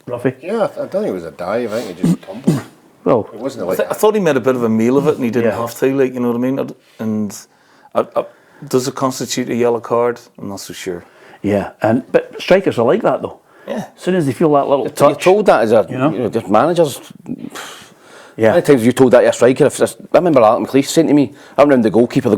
Ruffy? Yeah, I don't think it was a dive. I think he just tumbled. Well, it wasn't like I thought he made a bit of a meal of it, and he didn't have to, you know what I mean? And does it constitute a yellow card? I'm not so sure. Yeah, but strikers are like that though. Yeah. As soon as they feel that little touch. You're told that as just managers. Yeah. How many times have you told that to a striker? I remember Alec McLeish saying to me, I went round the goalkeeper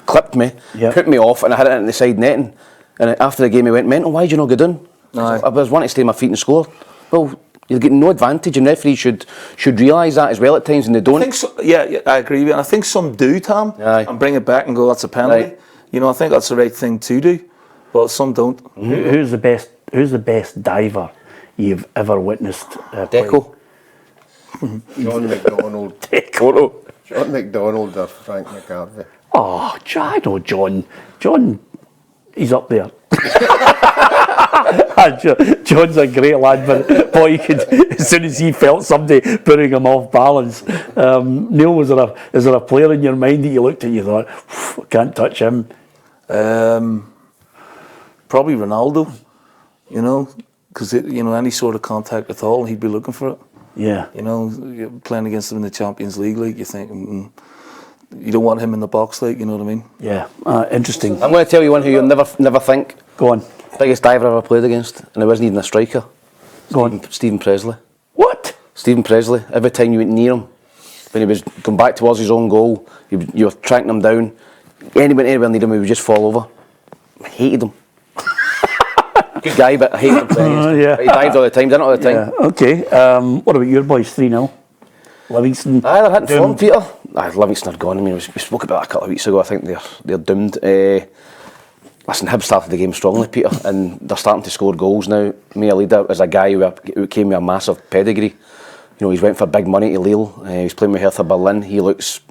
clipped me, put me off, and I had it in the side netting. And after the game, he went mental. Why did you not go down? I was wanting to stay on my feet and score. Well, you're getting no advantage, and referees should realise that as well at times, and they don't. I think I agree with you. And I think some do, Tom, and bring it back and go, that's a penalty. Right. I think that's the right thing to do, but some don't. Who's the best diver you've ever witnessed? Deco. John McDonald. Deco. John McDonald or Frank McCarthy. Oh, I know John. John, he's up there. John's a great lad, but boy, as soon as he felt somebody putting him off balance. Neil, is there a player in your mind that you looked at and you thought, I can't touch him? Probably Ronaldo, because any sort of contact at all, he'd be looking for it. Yeah. You're playing against him in the Champions League, you think, you don't want him in the box, like, you know what I mean? Yeah, interesting. I'm going to tell you one who you'll never think. Go on. Biggest diver I ever played against, and it wasn't even a striker. Go on. Stephen Presley. What? Stephen Presley. Every time you went near him, when he was going back towards his own goal, you were tracking him down. Anywhere near him, he would just fall over. I hated him. Good guy, but I hated him. Yeah. But he dived all the time, didn't it, all the time? Yeah, okay. What about your boys? 3-0. Livingston. They're hitting form, Peter. Livingston are gone. I mean, we spoke about that a couple of weeks ago. I think they're doomed. Listen, Hibs started the game strongly, Peter, and they're starting to score goals now. Mia Leader is a guy who came with a massive pedigree. You know, he's went for big money to Lille. He's playing with Hertha Berlin. He looks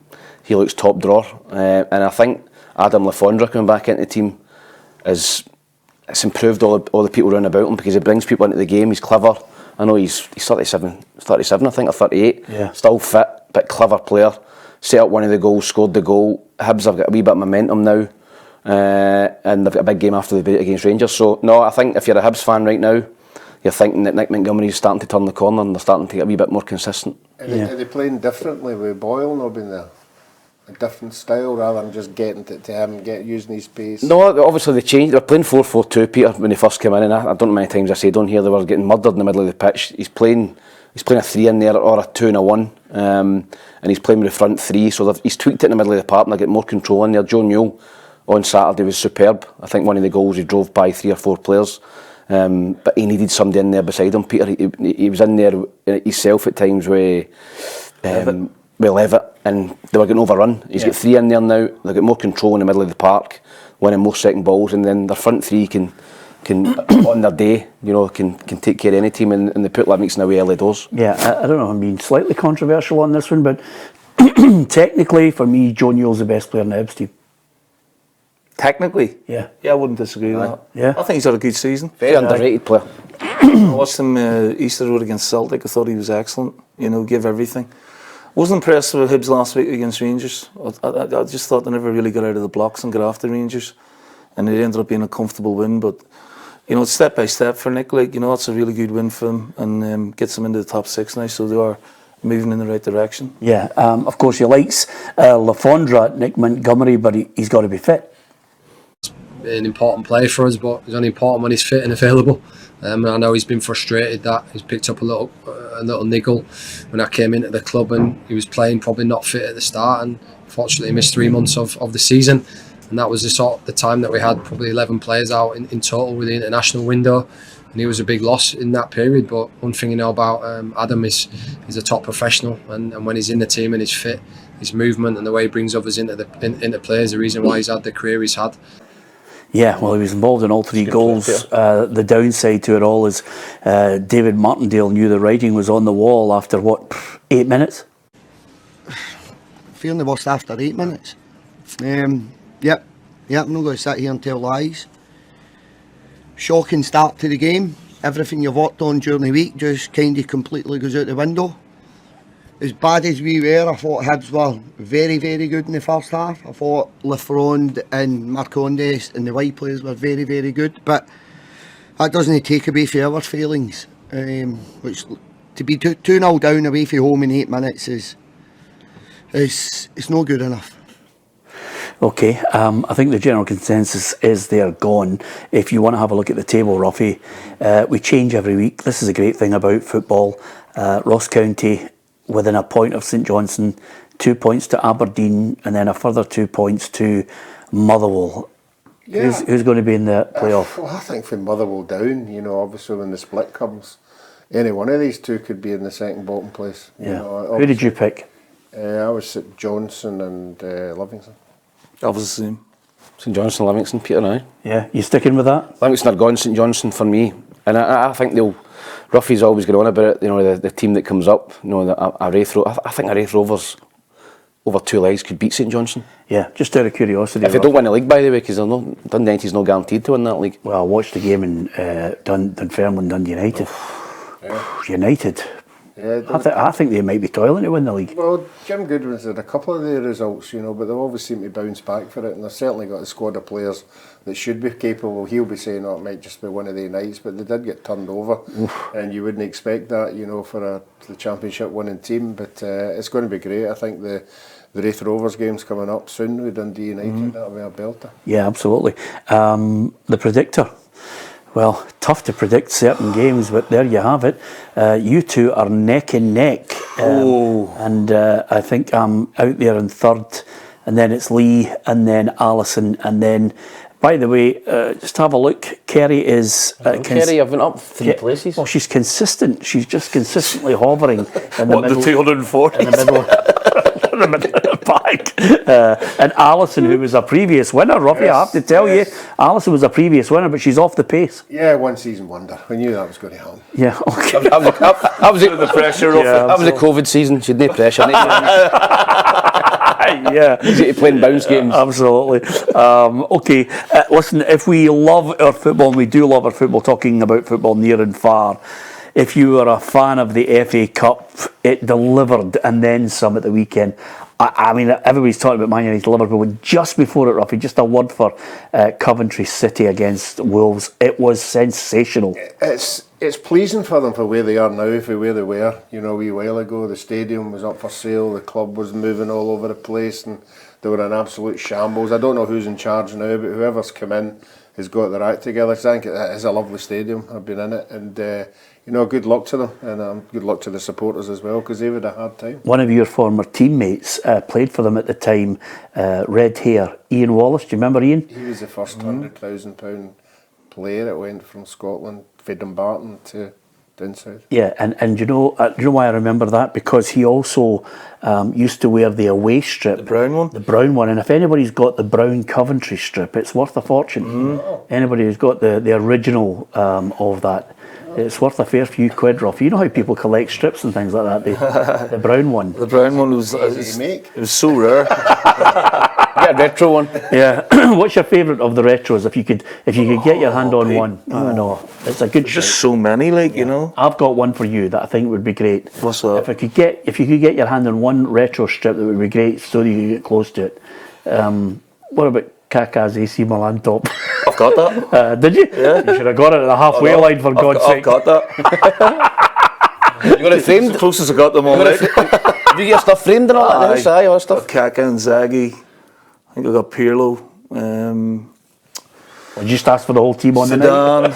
top drawer. And I think Adam Lafondra coming back into the team it's improved all the people around about him, because he brings people into the game. He's clever. I know he's 37 I think, or 38. Yeah. Still fit, but clever player. Set up one of the goals, scored the goal. Hibs have got a wee bit of momentum now, and they've got a big game after they beat it against Rangers. So no, I think if you're a Hibs fan right now, you're thinking that Nick Montgomery's starting to turn the corner and they're starting to get a wee bit more consistent. Are they playing differently with Boyle not being there? A different style rather than just getting to him, using his pace? No, obviously they changed. They were playing 4-4-2, Peter, when they first came in, and I don't know how many times I said on here they were getting murdered in the middle of the pitch. He's playing a 3 in there or a 2 and a 1, and he's playing with the front 3, so he's tweaked it in the middle of the park and they're getting more control in there. Joe Newell on Saturday was superb. I think one of the goals he drove by 3 or 4 players, but he needed somebody in there beside him, Peter. He was in there himself at times with Levitt, and they were getting overrun. He's got 3 in there now. They've got more control in the middle of the park, winning more second balls, and then their front 3 can on their day, can take care of any team, and they put Livingston away early doors. Yeah, I don't know, I'm being slightly controversial on this one, but technically for me, Joe Newell's the best player in the Hibs team. Technically? Yeah. Yeah, I wouldn't disagree with that. Yeah. I think he's had a good season. Very underrated player. I watched him Easter Road against Celtic. I thought he was excellent. Give everything. Wasn't impressed with Hibs last week against Rangers. I just thought they never really got out of the blocks and got after Rangers, and it ended up being a comfortable win. But it's step by step for Nick. That's a really good win for him, and gets them into the top 6 now. So they are moving in the right direction. Yeah. Of course, he likes Lafondra, Nick Montgomery, but he's got to be fit. An important player for us, but he's only important when he's fit and available. I know he's been frustrated that he's picked up a little niggle when I came into the club, and he was playing probably not fit at the start, and fortunately missed 3 months of the season, and that was the time that we had probably 11 players out in total with the international window, and he was a big loss in that period. But one thing you know about Adam is he's a top professional, and when he's in the team and he's fit, his movement and the way he brings others into play is the reason why he's had the career he's had. Yeah, well, he was involved in all 3 goals. The downside to it all is David Martindale knew the writing was on the wall after, 8 minutes? Feeling the worst after 8 minutes. Yep, I'm not going to sit here and tell lies. Shocking start to the game. Everything you've worked on during the week just kind of completely goes out the window. As bad as we were, I thought Hibs were very, very good in the first half. I thought Lafond and Marcondes and the white players were very, very good. But that doesn't take away from our failings. Which to be 2-0 down away from home in 8 minutes is no good enough. Okay, I think the general consensus is they're gone. If you want to have a look at the table, Ruffy, we change every week. This is a great thing about football. Ross County within a point of St Johnstone, 2 points to Aberdeen, and then a further 2 points to Motherwell. Yeah. Who's going to be in the playoff? Well, I think from Motherwell down, obviously when the split comes, any one of these 2 could be in the second bottom place. Who did you pick? I was St Johnstone and Livingston. I was the same. St Johnstone, Livingston, Peter, now. Yeah, you sticking with that? Livingston are gone, St Johnstone for me, and I think Ruffy's always going on about it. The team that comes up. I think Raith Rovers over 2 legs could beat St Johnstone. Yeah, just out of curiosity. If they don't win the league, by the way, because Dundee's not guaranteed to win that league. Well, I watched the game in Dunfermline, Dundee United. United. Yeah, I think they might be toiling to win the league. Well, Jim Goodwin's had a couple of their results, but they've always seemed to bounce back for it, and they've certainly got a squad of players that should be capable. He'll be saying, it might just be one of the nights, but they did get turned over. And you wouldn't expect that, for the championship winning team, but it's going to be great. I think the the Wraith Rovers game's coming up soon with Dundee United. That'll be a belter. Yeah, absolutely. The predictor. Well, tough to predict certain games, but there you have it. You two are neck and neck. And I think I'm out there in third, and then it's Lee, and then Alison, and then, by the way, just have a look. Kerry is... Kerry, I've been up 3 places. Well, she's consistent. She's just consistently hovering in the middle. The 240? In the middle. In the middle of the pack. And Alison, who was a previous winner, Ruffy, I have to tell you, Alison was a previous winner, but she's off the pace. Yeah, one season wonder. We knew that was going to happen. Yeah, okay. I was the pressure. That was the COVID season. She had no pressure. Yeah, easy to play in bounce games. Absolutely. Okay, listen, if we love our football, and we do love our football, talking about football near and far, if you are a fan of the FA Cup, it delivered and then some at the weekend. I mean, everybody's talking about Man United Liverpool. Just before it, Ruffy, just a word for Coventry City against Wolves. It was sensational. It's pleasing for them for where they are now, for where they were. You know, a wee while ago, the stadium was up for sale, the club was moving all over the place, and they were in absolute shambles. I don't know who's in charge now, but whoever's come in has got their act together. I think it is a lovely stadium. I've been in it, and you know, good luck to them, and good luck to the supporters as well, because they've had a hard time. One of your former teammates played for them at the time, red hair, Ian Wallace. Do you remember Ian? He was the first £100,000 player that went from Scotland, for Dumbarton to down south. Yeah, and you know why I remember that? Because he also used to wear the away strip. The brown one? The brown one. And if anybody's got the brown Coventry strip, it's worth a fortune. Anybody who's got the original of that, it's worth a fair few quid, Ruff. You know how people collect strips and things like that, the brown one. The brown one was it was so rare. Get a retro one. Yeah. What's your favourite of the retros? If you could get your hand on one. No, it's a good. Just so many, like, you know. I've got one for you that I think would be great. What's that? If you could get your hand on one retro strip, that would be great, so that you could get close to it. What about Kaká's AC Milan top? I've got that. Did you? Yeah. You should have got it at the halfway line, for God's sake. I've got that. You got it framed? The closest I got them all. Did you get your stuff framed and all that? Aye, all that stuff. Kaká and Zaggy. I think I got Pirlo. Well, just ask for the whole team on the Zidane. night.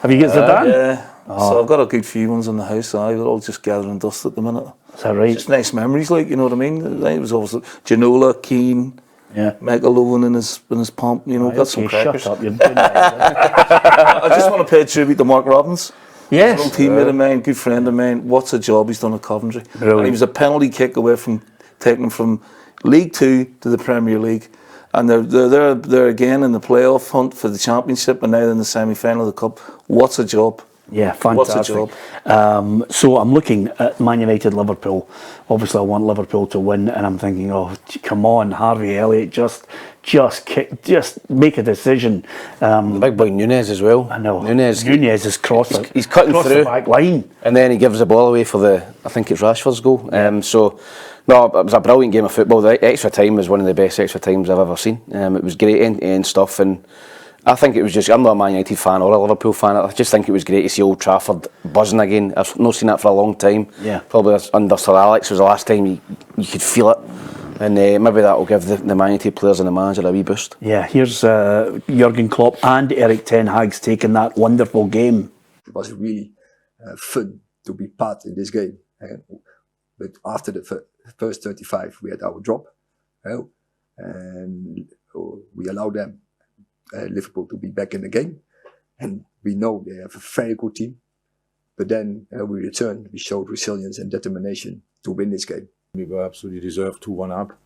Have you got Zidane? Yeah. So I've got a good few ones in the house. They're all just gathering dust at the minute. Is that right? Just nice memories, like, you know what I mean. It was obviously Ginola, Keane. Yeah, Michael Owen in his pump, you know, got some crackers. Shut up, you're doing that. I just want to pay a tribute to Mark Robbins. Yes. Old teammate of mine, good friend of mine. What's a job he's done at Coventry. Brilliant. And he was a penalty kick away from taking him from League 2 to the Premier League. And they're again in the playoff hunt for the Championship, and now in the semi-final of the Cup. What's a job? Yeah, fantastic. What's a job? So I'm looking at Man United Liverpool. Obviously, I want Liverpool to win, and I'm thinking, oh, come on, Harvey Elliott, just make a decision. The big boy Núñez as well. I know. Núñez is crossing. He's cutting through the back line, and then he gives the ball away for I think it's Rashford's goal. So. No, it was a brilliant game of football. The extra time was one of the best extra times I've ever seen. It was great end stuff, and I think it was just, I'm not a Man United fan or a Liverpool fan, I just think it was great to see Old Trafford buzzing again. I've not seen that for a long time. Yeah. Probably under Sir Alex was the last time you could feel it, and maybe that will give the Man United players and the manager a wee boost. Yeah, here's Jurgen Klopp and Erik ten Hag's taking that wonderful game. It was really fun to be part in this game, but after the first 35 we had our drop, and we allowed them, Liverpool, to be back in the game, and we know they have a very good team, but then we returned, we showed resilience and determination to win this game. We were absolutely deserved 2-1 up,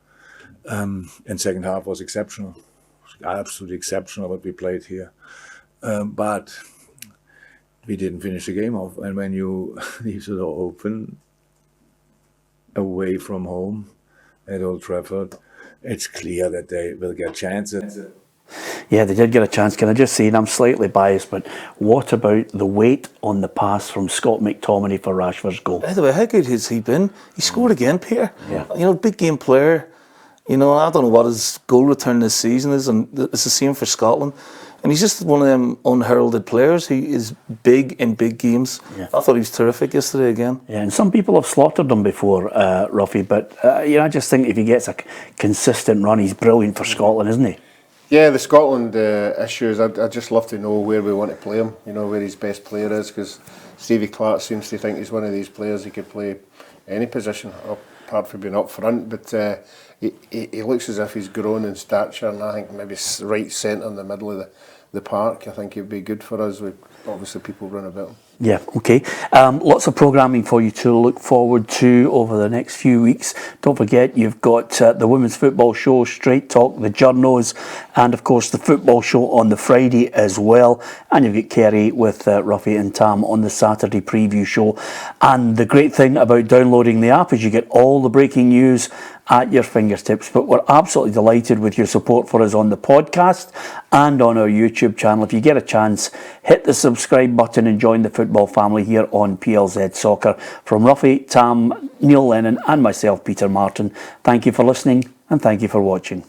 and second half was exceptional, absolutely exceptional what we played here, but we didn't finish the game off, and when you leave the door open away from home at Old Trafford, it's clear that they will get chances. Yeah, they did get a chance. Can I just say, and I'm slightly biased, but what about the weight on the pass from Scott McTominay for Rashford's goal? By the way, how good has he been? He scored again, Peter. Yeah. You know, big game player. You know, I don't know what his goal return this season is, and it's the same for Scotland. And he's just one of them unheralded players. He is big in big games. Yeah. I thought he was terrific yesterday again. Yeah, and some people have slaughtered him before, Ruffy, but I just think if he gets a consistent run, he's brilliant for Scotland, isn't he? Yeah, the Scotland issues, I'd just love to know where we want to play him, where his best player is, because Stevie Clark seems to think he's one of these players he could play any position, apart from being up front, but he looks as if he's grown in stature, and I think maybe right centre in the middle of the park, I think he'd be good for us with obviously people run about him. Yeah, okay. Lots of programming for you to look forward to over the next few weeks. Don't forget, you've got the Women's Football Show, Straight Talk, the Journos, and of course the Football Show on the Friday as well. And you've got Kerry with Ruffy and Tam on the Saturday preview show. And the great thing about downloading the app is you get all the breaking news at your fingertips. But we're absolutely delighted with your support for us on the podcast and on our YouTube channel. If you get a chance, hit the subscribe button and join the football family here on PLZ Soccer. From Ruffy, Tam, Neil Lennon and myself, Peter Martin, thank you for listening and thank you for watching.